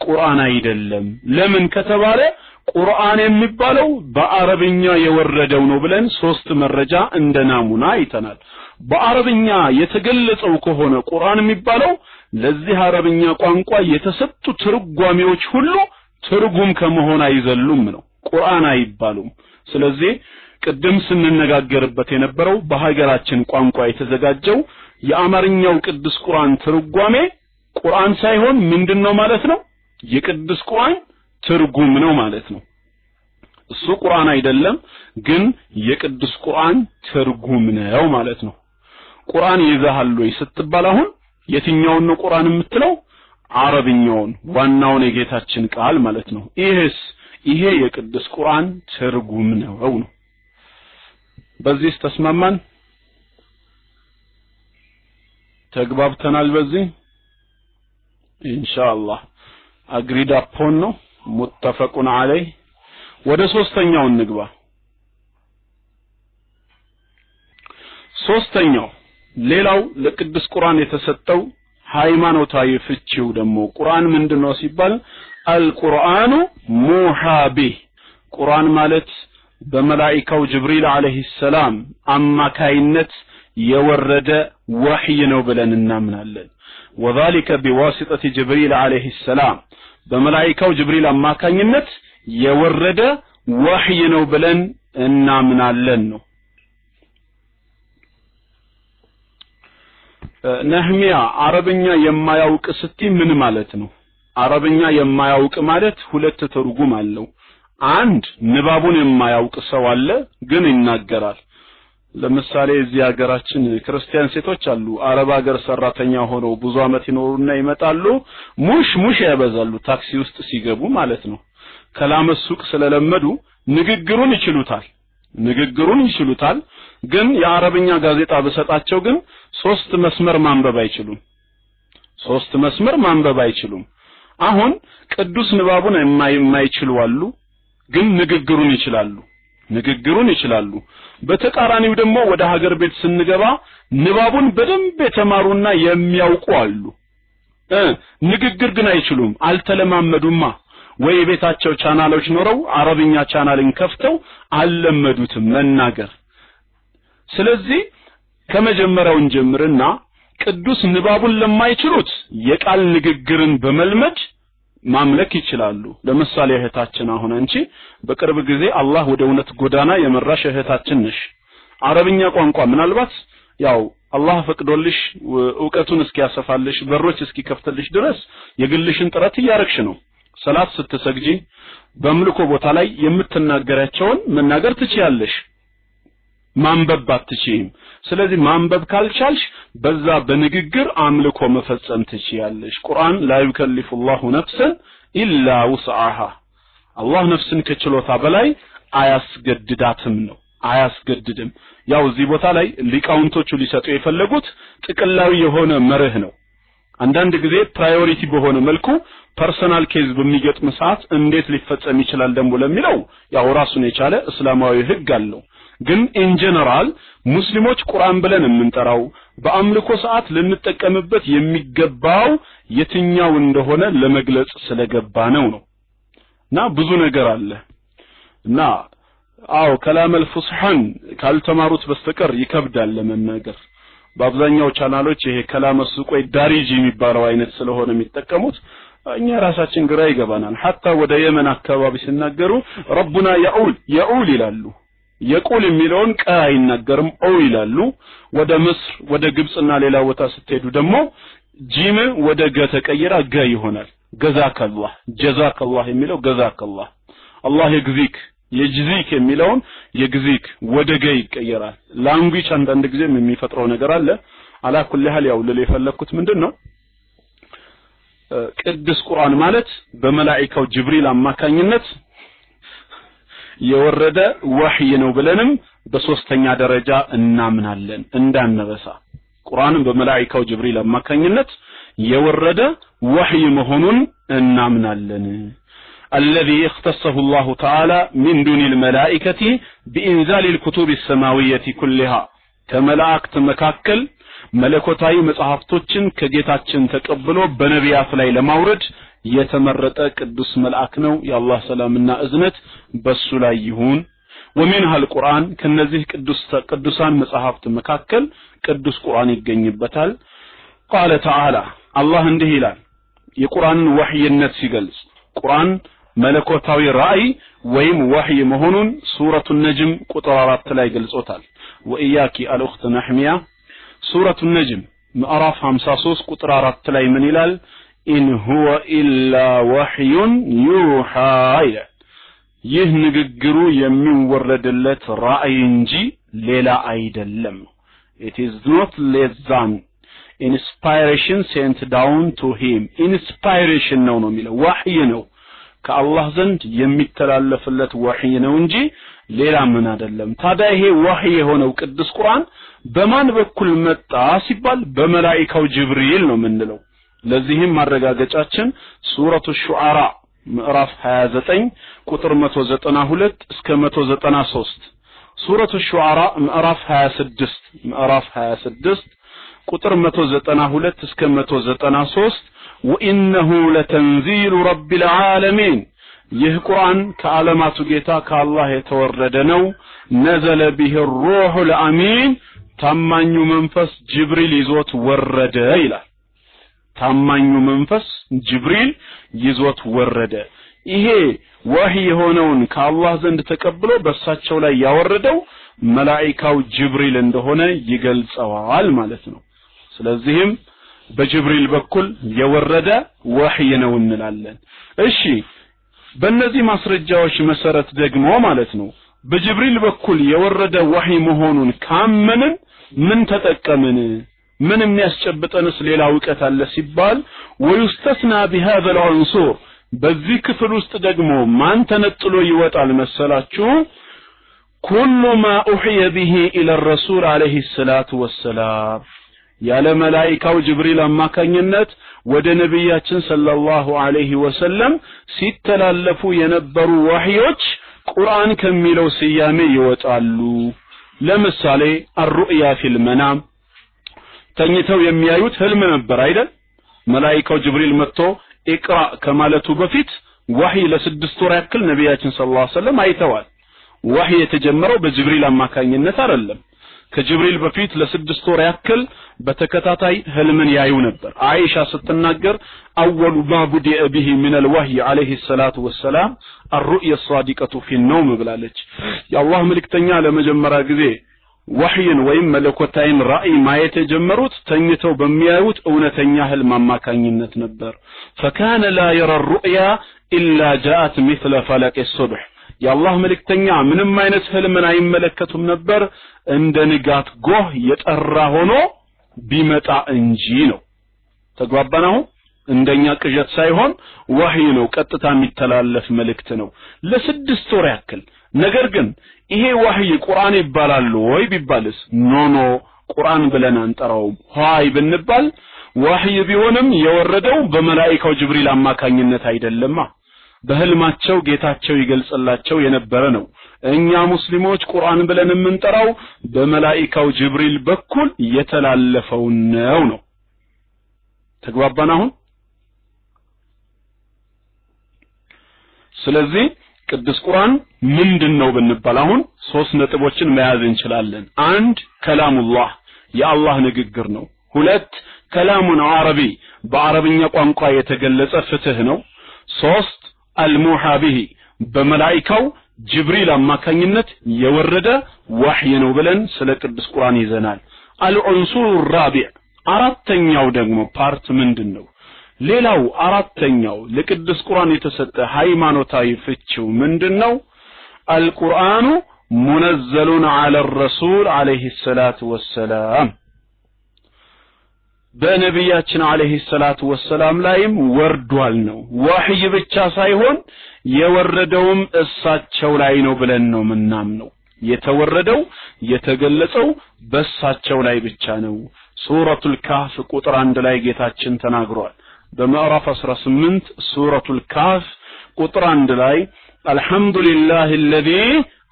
ቁርአን አይደለም። ለምን ከተባለ ቁርአን የሚባለው በአረብኛ የወረደው ነው ብለን ሶስት መረጃ እንደናሙና አይተናል። በአረብኛ የተገለጸው ከሆነ ቁርአን የሚባለው ለዚህ አረብኛ ቋንቋ የተሰጡ ትርጓሜዎች ሁሉ ትርጉም ከመሆን አይዘሉም ነው፣ ቁርአን አይባሉም። ስለዚህ ቅድም ስንነጋገርበት የነበረው በሀገራችን ቋንቋ የተዘጋጀው የአማርኛው ቅዱስ ቁርአን ትርጓሜ ቁርአን ሳይሆን ምንድነው ማለት ነው? የቅዱስ ቁርአን ትርጉም ነው ማለት ነው። እሱ ቁርአን አይደለም ግን የቅዱስ ቁርአን ትርጉም ነው ማለት ነው። ቁርአን ይዘሃል ወይ ስትባል አሁን የትኛውን ነው ቁርአን የምትለው? አረብኛውን ዋናውን የጌታችን ቃል ማለት ነው። ይሄ የቅዱስ ቁርአን ትርጉም ነው። በዚህ ተስማማን? ተግባብተናል? በዚህ ኢንሻአላህ አግሪድ አፖን ነው ሙተፈቁን ዐለይ። ወደ ሶስተኛው እንግባ። ሶስተኛው ሌላው ለቅዱስ ቁርአን የተሰጠው ሃይማኖታዊ ፍቺው ደግሞ ቁርአን ምንድነው ሲባል አልቁርአኑ ሙሃቢ ቁርአን ማለት በመላእክቱ ጅብሪል አለይሂ ሰላም አማካይነት የወረደ ወህይ ነው ብለን እናምናለን። وذلك بواسطة جبريل عليه السلام በመላእክቱ ጅብሪል አማካኝነት የወረደ ወህይ ነው ብለን እናምናለን ነው። ነህሚያ አረብኛ የማያውቅ ስቲ ምን ማለት ነው? አረብኛ የማያውቅ ማለት ሁለት ትርጉም አለው። አንድ ንባቡን የማያውቅ ሰው አለ ግን ይናገራል። ለምሳሌ እዚህ ሀገራችን ክርስቲያን ሴቶች አሉ አረብ ሀገር ሰራተኛ ሆነው ብዙ አመት ይኖሩና ይመጣሉ ሙሽ ያበዛሉ ታክሲ ውስጥ ሲገቡ ማለት ነው። ከላም ሱቅ ስለለመዱ ንግግሩን ይችሉታል ግን የአረብኛ ጋዜጣ በሰጣቸው ግን ሶስት መስመር ማንበብ አይችሉም። አሁን ቅዱስ ንባቡን የማይችሉ አሉ ግን ንግግሩን ይችላሉ። በተቃራኒው ደግሞ ወደ ሀገር ቤት ስንገባ ንባቡን በደንብ የተማሩና የሚያውቁ አሉ። ንግግር ግን አይችሉም፣ አልተለማመዱማ። ወይ ቤታቸው ቻናሎች ኖረው አረብኛ ቻናልን ከፍተው አልለመዱትም መናገር። ስለዚህ ከመጀመሪያው እንጀምርና ቅዱስ ንባቡን ለማይችሉት የቃል ንግግርን በመልመድ ማምለክ ይችላሉ። ለምሳሌ እህታችን አሁን አንቺ በቅርብ ጊዜ አላህ ወደ እውነት ጎዳና የመራሽ እህታችን ነሽ። አረብኛ ቋንቋ ምናልባት ያው አላህ ፈቅዶልሽ ዕውቀቱን እስኪያሰፋልሽ በሮች እስኪከፍትልሽ ድረስ የግልሽን ጥረት ያረክሽ ነው። ሰላት ስትሰግጂ በአምልኮ ቦታ ላይ የምትናገራቸውን መናገር ትችያለሽ፣ ማንበብ አትችይም። ስለዚህ ማንበብ ካልቻልሽ በዛ በንግግር አምልኮ መፈጸም ትችያለሽ። ቁርአን ላ ይከልፉላሁ ነፍሰን ኢላ ውስዓሃ አላህ ነፍስን ከችሎታ በላይ አያስገድዳትም ነው። አያስገድድም ያው እዚህ ቦታ ላይ ሊቃውንቶቹ ሊሰጡ የፈለጉት ጥቅላዊ የሆነ መርህ ነው አንዳንድ ጊዜ ፕራዮሪቲ በሆነ መልኩ ፐርሰናል ኬዝ በሚገጥም ሰዓት እንዴት ሊፈጸም ይችላል ደሞ ለሚለው ያው ራሱን የቻለ እስላማዊ ህግ አለው ግን ኢን ጀነራል ሙስሊሞች ቁርአን ብለን የምንጠራው በአምልኮ ሰዓት ልንጠቀምበት የሚገባው የትኛው እንደሆነ ለመግለጽ ስለገባ ነውና ብዙ ነገር አለ እና አው ከላመል ፉስሐን ካልተማሩት በስተቀር ይከብዳል ለመናገር በአብዛኛው ቻናሎች ይሄ ከላም ሱቆይ ዳሪጂ የሚባለው አይነት ስለሆነ የሚጠቀሙት እኛ ራሳችን ግራ ይገባናል hatta ወደ የመን አካባቢ ሲናገሩ ረቡና ያኡል ይላሉ የቁል የሚለውን ቃ አይናገርም ኦ ይላሉ ወደ ምስር ወደ ግብጽና ሌላ ቦታ ስትሄዱ ደግሞ ጂም ወደ ገ ተቀየራ ገ ይሆናል ጀዛከላህ የሚለው ገዛከላህ አላህ ይግዚክ የጅዚክ የሚለውን የግዚክ ወደ ገ ይቀየራል ላንጉዌጅ አንዳንድ ጊዜ የሚፈጥረው ነገር አለ አላ ኩል ሐል ያው ለለ የፈለኩት ምንድነው ቅዱስ ቁርአን ማለት በመላእክቱ ጅብሪል አማካኝነት የወረደ ወህይ ነው ብለንም በሶስተኛ ደረጃ እናምናለን እንዳንረሳ ቁርአንን በመላእክቱ ጅብሪል አማካኝነት የወረደ ወህይ መሆኑን እናምናለን الذي اختصه الله تعالى من دون الملائكة بإنزال الكتب السماوية كلها كملائكة مكاكل ملكوتاي መጽሐፍቶችን ከጌታችን ተቀብሎ በነቢያት ላይ ለማውረድ የተመረጠ ቅዱስ መልአክ ነው የአላህ ሰላምና እዝነት በሱ ላይ ይሁን ومنها القرآن ከነዚህ ቅዱሳን መጽሐፍት መካከል ቅዱስ ቁርአን ይገኝበታል قال تعالى الله እንዲህ ይላል የቁርአንን ወህይነት ሲገልጽ ቁርአን መለኮታዊ ራእይ ወይም ወህይ መሆኑን ሱረቱ ነጅም ቁጥር 4 ላይ ገልጾታል ወኢያኪ አልኡኽት ነህሚያ ሱረቱ ነጅም ምዕራፍ 53 ቁጥር 4 ላይ ምን ይላል ኢን ሁወ ኢላ ወህዩን ዩሃ ይህ ንግግሩ የሚወረድለት ራእይ እንጂ ሌላ አይደለም it is not less than inspiration sent down to him inspiration ነው የሚለው ወህይ ነው ከአላህ ዘንድ የሚተላለፍለት ወህይ ነው እንጂ ሌላ ምን አይደለም ታዲያ ይሄ ወህይ የሆነው ቅዱስ ቁርአን በማን በኩል መጣ ሲባል በመላእክቱ ጅብሪል ነው ምንለው ለዚህም ማረጋገጫችን ሱረቱ ሹዓራ ምዕራፍ 29 ቁጥር 192 እስከ 193 ሱረቱ ሹዓራ ምዕራፍ 26 ቁጥር 192 እስከ 193 وانه لتنزيل رب العالمين ይህ ቁርአን ከዓለማቱ ጌታ ከአላህ የተወረደ ነው نزل به الروح الامين ታማኙ መንፈስ ጅብሪል ይዞት ወረደ ይላል ታማኙ መንፈስ ጅብሪል ይዞት ወረደ ይሄ ወህይ የሆነውን ከአላህ ዘንድ ተቀብሎ በእሳቸው ላይ ያወረደው መላእክቱ ጅብሪል እንደሆነ ይገልጸዋል ማለት ነው ስለዚህም በጅብሪል በኩል የወረደ ወህይ ነው እንላለን እሺ በእነዚህ ማስረጃዎች መሰረት ደግሞ ማለት ነው በጅብሪል በኩል የወረደ ወህይ መሆኑን ካመንን ምን ተጠቀምን ምን የሚያስጨብጠንስ ሌላ ዕውቀት አለ ሲባል ويستثنى بهذا العنصر በዚህ ክፍል ውስጥ ደግሞ ማን ተነጥሎ ይወጣል መሰላችሁ كل ما أوحي به إلى الرسول عليه الصلاة والسلام ያለ መላእክቱ ጅብሪል አማካኝነት ወደ ነብያችን ሰለላሁ ዐለይሂ ወሰለም ሲተላለፉ የነበሩ ወህዮች ቁርአን ከሚለው ስያሜ ይወጣሉ ለምሳሌ الرؤيا في المنام ተኝተው የሚያዩት ህልም ነበር አይደል መላእክቱ ጅብሪል መጥቶ ኢቅራ ከማለቱ በፊት ወህይ ለስድስት ወር ያክል ነብያችን ሰለላሁ ዐለይሂ ወሰለም አይተዋል ወህይ የተጀመረው በጅብሪል አማካኝነት አይደለም ከጅብሪል በፊት ለስድስት ወር ያክል በተከታታይ ህልምን ያዩ ነበር አይሻ ስትናገር اول ما بدأ به من الوحي عليه الصلاه والسلام الرؤيا الصادقه في النوم ብላለች የአላህ መልእክተኛ ለመጀመሪያ ጊዜ ወህይን ወይም መለኮታዊን ራእይ ማየት የጀመሩት ተኝተው በሚያዩት እውነተኛ ህልም አማካኝነት ነበር فكان لا يرى الرؤيا الا جاءت مثل فلق الصبح የአላህ መልእክተኛ ምንም አይነት ህልምን አይመለከቱም ነበር እንደ ንጋት ጎህ የጠራ ሆኖ ቢመጣ እንጂ ነው ተግባባናው እንደኛ ቅዠት ሳይሆን ወህይ ነው ቀጥታ የሚተላለፍ መልእክት ነው ለስድስት ወር ያክል ነገር ግን ይሄ ወህይ ቁርአን ይባላል ወይ ቢባልስ ኖ ቁርአን ብለን አንጠራውም ሆይ ብንባል ወህይ ቢሆንም የወረደው በመላእክቱ ጅብሪል አማካኝነት አይደለማ በህልማቸው ጌታቸው ይገልጽላቸው የነበረ ነው እኛ ሙስሊሞች ቁርአን ብለን የምንጠራው በመላእክቱ ጅብሪል በኩል የተላለፈው ነው ተግባባን አሁን ስለዚህ ቅዱስ ቁርአን ምንድነው ብንባል አሁን ሶስት ነጥቦችን መያዝ እንችላለን አንድ ከላሙላህ የአላህ ንግግር ነው ሁለት ከላሙን አረቢ በአረብኛ ቋንቋ የተገለጸ ፍትህ ነው ሶስት አልሙሃቢህ በመላእክቱ ጅብሪል አማካኝነት የወረደ ወህይ ነው ብለን ስለ ቅዱስ ቁርአን ይዘናል አልዑንሱር الرابع አራተኛው ደግሞ ፓርት ምንድነው ሌላው አራተኛው ለቅዱስ ቁርአን የተሰጠ ሃይማኖታዊ ፍቺው ምንድነው አልቁርአኑ ሙነዘሉን ዐለ الرسول عليه الصلاه والسلام በነብያችን عليه الصلاه والسلام ላይም ወርዷል ነው ወህይ ብቻ ሳይሆን የወረደውም እሳቸው ላይ ነው ብለን ነው ምናምነው የተወረደው የተገለጸው በእሳቸው ላይ ብቻ ነው ሱረቱል ካፍ ቁጥር 1 ላይ ጌታችን ተናግሯል በምዕራፍ 18 ሱረቱል ካፍ ቁጥር 1 ላይ አልহামዱሊላሂ الذي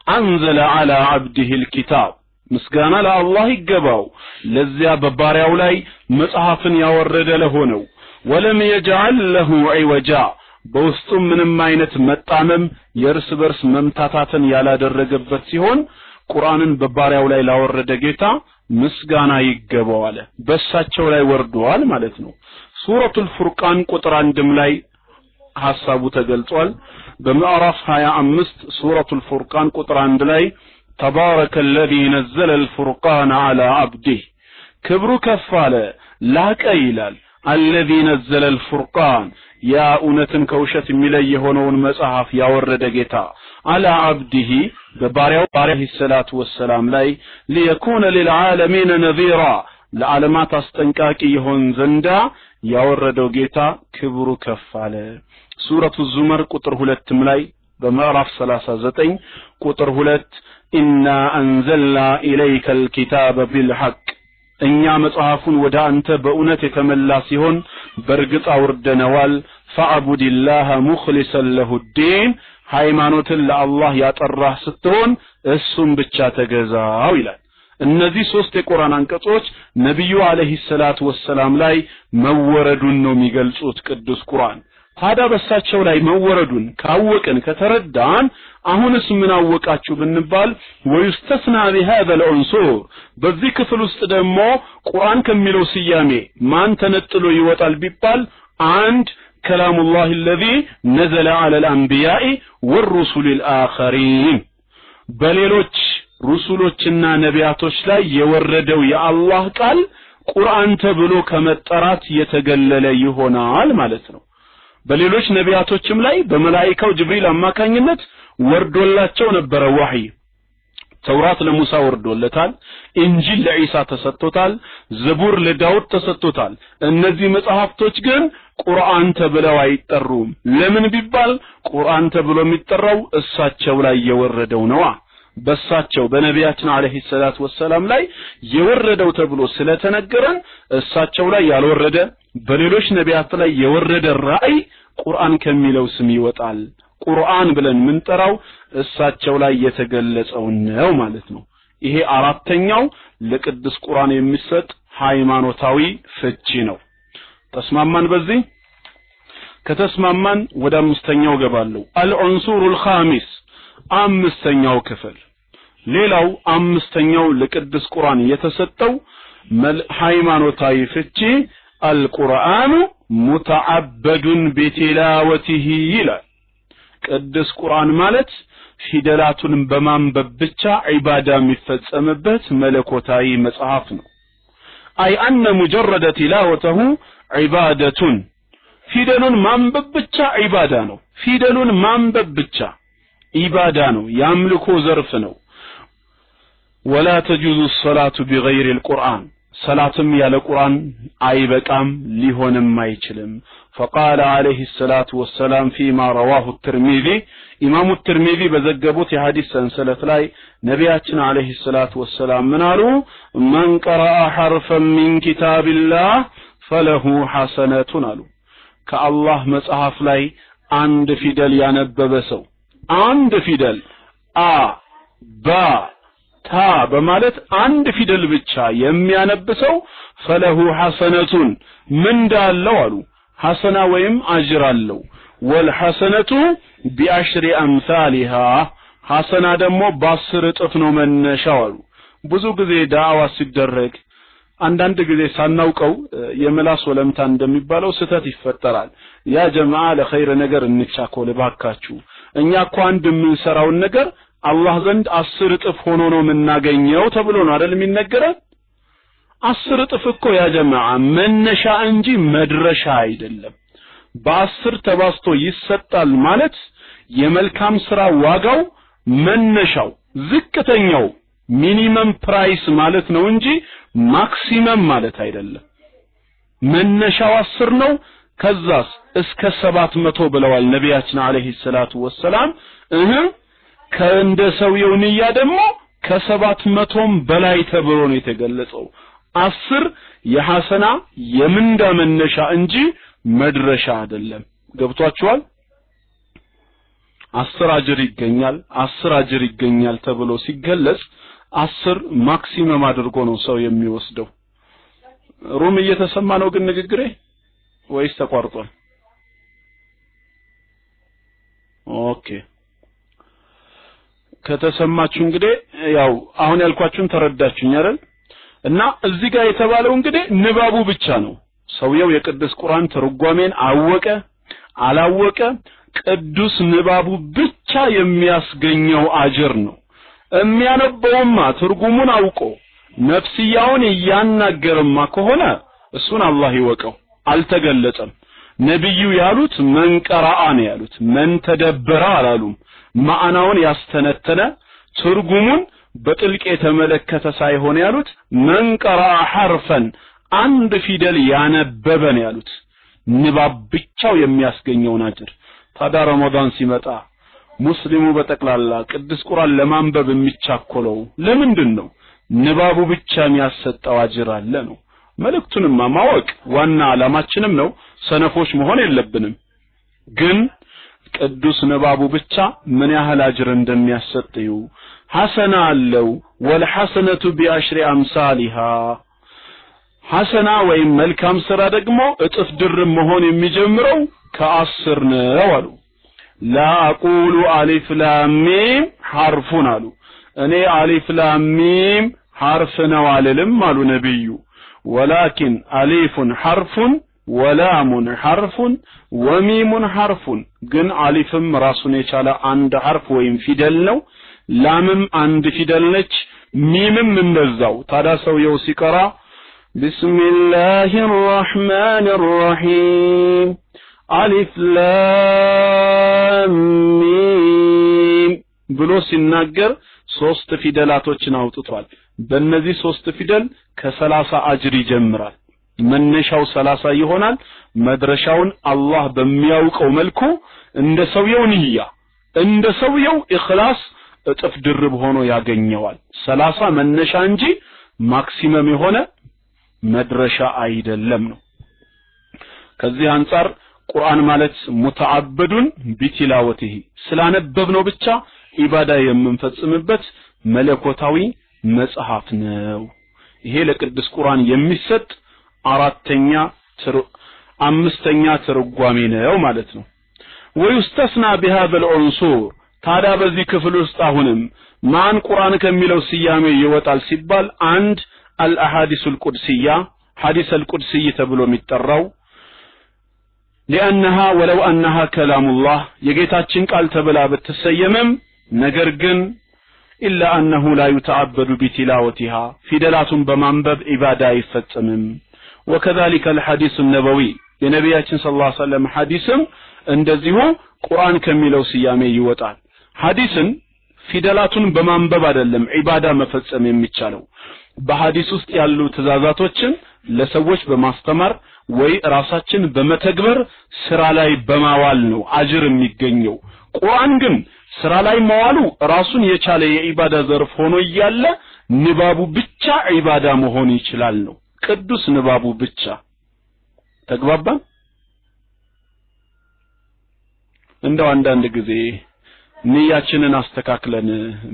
انزل على عبده الكتاب ምስጋና ለአላህ ይገባው ለዚያ በባሪያው ላይ መጽሐፍን ያወረደ ለሆነው ወለም يجعل له عوجا በውስጡ ምንም አይነት መጣመም የርስ በርስ መምታታትን ያላደረገበት ሲሆን ቁርአንን በባሪያው ላይ ላወረደ ጌታ ምስጋና ይገባው አለ በእሳቸው ላይ ወርዷል ማለት ነው ሱረቱል ፉርቃን ቁጥር 1 ላይ ሐሳቡ ተገልጿል በምዕራፍ 25 ሱረቱል ፉርቃን ቁጥር 1 ላይ تبارك الذي نزل الفرقان على عبده ክብሩ ከፍ አለ ላቀ ይላል الذي نزل الفرقان يا እውነትን ከውሸት የሚለይ የሆነውን መጽሐፍ ያወረደ ጌታ على عبده በባሪያው عليه الصلاه والسلام ላይ ليكون للعالمين نذيرا ለዓለማት አስጠንቃቂ ይሆን ዘንዳ ያወረደው ጌታ ክብሩ ከፍ አለ ሱረቱ ዙመር ቁጥር 2 ላይ በምዕራፍ 39 ቁጥር 2 إنا أنزلنا إليك الكتاب بالحق እኛ መጽሐፉን ወደ አንተ በእውነት የተመላ ሲሆን በርግጥ አውርደነዋል ፈአቡዲላህ ሙኽሊሰን ለሁ الدين ሃይማኖትን ለአላህ ያጠራህ ስትሆን እሱም ብቻ ተገዛው ይላል እነዚህ ሶስት የቁርአን አንቀጾች ነብዩ አለይሂ ሰላቱ ወሰለም ላይ መወረዱን ነው የሚገልጹት ቅዱስ ቁርአን ታዲያ በእሳቸው ላይ መወረዱን ካወቅን ከተረዳን አሁንስ ምን አወቃችሁ ብንባል ወይስተስና بهذا العنصر በዚህ ክፍል ውስጥ ደግሞ ቁርአን ከሚለው ስያሜ ማን ተነጥሎ ይወጣል ቢባል አንድ كلام الله الذي نزل على الانبياء والرسل الاخرين በሌሎች ሩሱሎችና ነቢያቶች ላይ የወረደው የአላህ ቃል ቁርአን ተብሎ ከመጠራት የተገለለ ይሆናል ማለት ነው በሌሎች ነቢያቶችም ላይ በመላእክቱ ጅብሪል አማካኝነት ወርዶላቸው ነበር ወህይ ተውራት ለሙሳ ወርዶለታል እንጂል ለኢሳ ተሰጥቶታል ዘቡር ለዳውድ ተሰጥቶታል እነዚህ መጽሐፍቶች ግን ቁርአን ተብለው አይጠሩም ለምን ቢባል ቁርአን ተብሎ የሚጠራው እሳቸው ላይ የወረደው ነው በእሳቸው በነቢያችን አለይሂ ሰላቱ ወሰለም ላይ የወረደው ተብሎ ስለተነገረን እሳቸው ላይ ያልወረደ በሌሎች ነቢያት ላይ የወረደ ራእይ ቁርአን ከሚለው ስም ይወጣል ቁርአን ብለን ምንጠራው እሳቸው ላይ የተገለጸው ነው ማለት ነው ይሄ አራተኛው ለቅዱስ ቁርአን የሚሰጥ ሃይማኖታዊ ፍቺ ነው ተስማማን በዚህ ከተስማማን ወደ አምስተኛው ገባለሁ አልዑንሱሩል ኻሚስ አምስተኛው ክፍል ሌላው አምስተኛው ለቅዱስ ቁርአን የተሰጠው ሃይማኖታዊ ፍቺ القرآن متعبد بتلاوته ይላል ቅዱስ ቁርአን ማለት ፊደላቱን በማንበብ ብቻ ዒባዳ የሚፈጸምበት መለኮታዊ መጽሐፍ ነው አይ አነ ሙጀረደ تلاوته عبادة ፊደሉን ማንበብ ብቻ ዒባዳ ነው ፊደሉን ማንበብ ብቻ ዒባዳ ነው ያምልኮ ዘርፍ ነው ولا تجوز الصلاة بغير القرآن ሰላትም ያለ ቁርአን አይበቃም ሊሆንም አይችልም فقال عليه الصلاة والسلام فيما رواه الترمذي إمام الترمذي بزجبوت حديث سنسلت لاي نبياتنا عليه الصلاة والسلام منارو من قرأ حرفا من كتاب الله فله حسنة نالو كالله مصحف لاي عند فيدل ينبب سو عند فيدل با تا بمالت عند فيدل بتشا يميانب سو فله حسنة من دالو አሉ ሐሰና ወይም አጅር አለው ወልሐሰነቱ ቢአሽሪ አምሳሊሃ ሐሰና ደግሞ በ10 እጥፍ ነው መነሻው አሉ ብዙ ጊዜ ዳዕዋ ሲደረግ አንዳንድ ጊዜ ሳናውቀው የመላስ ወለምታ እንደሚባለው ስተት ይፈጠራል ያ ጀማዓ ለኸይር ነገር እንቻኮል ባካችሁ እኛ እኮ አንድ የምንሰራው ነገር አላህ ዘንድ 10 እጥፍ ሆኖ ነው የምናገኘው ተብሎ ነው አይደል የሚነገረው 10 እጥፍ እኮ ያ ጀማዓ መነሻ እንጂ መድረሻ አይደለም በ10 ተባስቶ ይሰጣል ማለት የመልካም ስራ ዋጋው መነሻው ዝቅተኛው ሚኒመም ፕራይስ ማለት ነው እንጂ ማክሲመም ማለት አይደለም መነሻው 10 ነው ከዛስ እስከ 700 ብለዋል ነብያችን አለይሂ ሰላቱ ወሰለም ከእንደ ሰውየው ንያ ደግሞ ከ700ም በላይ ተብሎ ነው የተገለጸው 10 የሐሰና የምንዳ መነሻ እንጂ መድረሻ አይደለም ገብቷችኋል 10 አጅር ይገኛል ተብሎ ሲገለጽ 10 ማክሲመም አድርጎ ነው ሰው የሚወስደው ሩም እየተሰማ ነው ግን ንግግሬ ወይስ ተቋርጧል ኦኬ ከተሰማችሁ እንግዲህ ያው አሁን ያልኳችሁን ተረዳችሁኝ አይደል እና እዚህ ጋር የተባለው እንግዲህ ንባቡ ብቻ ነው ሰውየው የቅዱስ ቁርአን ተርጓሜን አወቀ አላወቀ ቅዱስ ንባቡ ብቻ የሚያስገኘው አጅር ነው የሚያነበውማ ትርጉሙን አውቆ ነፍስያውን ያናገርማ ከሆነ እሱን አላህ ይወቀው አልተገለጸም ነብዩ ያሉት መን ቀራአ ነው ያሉት መን ተደበረ አላሉም ማዕናውን ያስተነተነ ትርጉሙን በጥልቅ የተመለከተ ሳይሆን ያሉት መን ቀራአ ሐርፈን አንድ ፊደል ያነበበ ነው ያሉት ንባብ ብቻው የሚያስገኘው አጅር ታዲያ ረመዳን ሲመጣ ሙስሊሙ በጠቅላላ ቅዱስ ቁርአን ለማንበብ የሚቻኮለው ለምንድነው ንባቡ ብቻ የሚያሰጠው አጅር አለ ነው መልእክቱንም ማወቅ ዋና ዓላማችንም ነው ሰነፎች መሆን የለብንም ግን ቅዱስ ንባቡ ብቻ ምን ያህል አጅር እንደሚያሰጥዩ ሐሰና አለው ወልሐሰነቱ ቢአሽሪ አምሳሊሃ ሐሰና ወይም መልካም ስራ ደግሞ እጥፍ ድርብ መሆን የሚጀምረው ከ10 ነው አሉ ላ አቁሉ አሊፍ ላም ሚም ሐርፉን አሉ እኔ አሊፍ ላም ሚም ሐርፍ ነው አልልም አሉ ነብዩ ወላኪን አሊፉን ሐርፉን ወላሙን ሐርፉን ወሚሙን ሐርፉን ግን አሊፍም ራሱን የቻለ አንድ ሐርፍ ወይም ፊደል ነው ላምም አንድ ፊደል ነች ሚምም እንደዛው ታዲያ ሰውየው ሲቀራ ቢስሚላሂር ረህማኒር ረሂም አሊፍ ላም ሚም ብሎ ሲናገር 3 ፊደላቶችን አውጥቷል በእነዚህ 3 ፊደል ከ30 አጅር ይጀምራል መነሻው 30 ይሆናል መድረሻውን አላህ በሚያውቀው መልኩ እንደ ሰውየው ንያ እንደ ሰውየው ኢኽላስ እጥፍ ድርብ ሆኖ ያገኘዋል 30 መነሻ እንጂ ማክሲመም የሆነ መድረሻ አይደለም ነው ከዚህ አንፃር ቁርአን ማለት ሙተዓበዱን ቢቲላወቲሂ ስላነበብነው ብቻ ኢባዳ የምንፈጽምበት መለኮታዊ መጽሐፍ ነው ይሄ ለቅዱስ ቁርአን የሚሰጥ አምስተኛ ትርጓሜ ነው ማለት ነው ወይስተስና بهذا العنصر ታዲያ በዚህ ክፍል ውስጥ አሁንም ማን ቁርአን ከሚለው ስያሜ ይወጣል ሲባል አንድ الأحاديث القدسية حديث القدسي ተብሎ የሚጠራው لأنها ولو أنها كلام الله የጌታችን ቃል ተብላ ብትሰየምም ነገር ግን إلا أنه لا يتعبد بتلاوتها فدلاتهم بمنبب عبادة يفتمم وكذلك الحديث النبوي የነብያችን ሰለላሁ ዐለይሂ ወሰለም ሐዲስም እንደዚሁ ቁርአን ከሚለው ስያሜ ይወጣል ሐዲስን ፊደላቱን በማንበብ አይደለም ኢባዳ መፈጸም የሚቻለው በሐዲስ ውስጥ ያሉ ትእዛዛቶችን ለሰዎች በማስተማር ወይ ራሳችን በመተግበር ስራ ላይ በማዋል ነው አጅር የሚገኘው። ቁርአን ግን ስራ ላይ መዋሉ ራሱን የቻለ የኢባዳ ዘርፍ ሆኖ እያለ ንባቡ ብቻ ኢባዳ መሆን ይችላል ነው። ቅዱስ ንባቡ ብቻ። ተግባባን? እንደው አንዳንድ ጊዜ ንያችንን አስተካክለን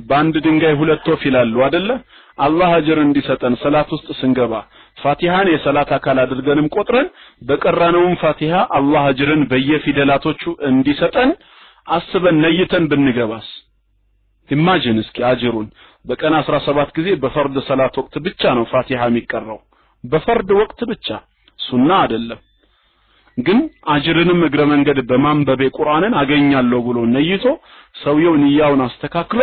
በአንድ ድንጋይ ሁለት ወፍ ይላሉ አይደለ? አላህ አጅር እንዲሰጠን ሰላት ውስጥ ስንገባ ፋቲሃን የሰላት አካል አድርገንም ቆጥረን በቀራነውም ፋቲሃ አላህ አጅርን በየፊደላቶቹ እንዲሰጠን አስበን ነይተን ብንገባስ? ኢማጂን እስኪ አጅሩን በቀን 17 ጊዜ በፈርድ ሰላት ወቅት ብቻ ነው ፋቲሃ የሚቀራው። በፈርድ ወቅት ብቻ ሱና አይደለም። ግን አጅርንም እግረ መንገድ በማንበብ ቁርአንን አገኛለሁ ብሎ ነይቶ ሰውየው ንያውን አስተካክሎ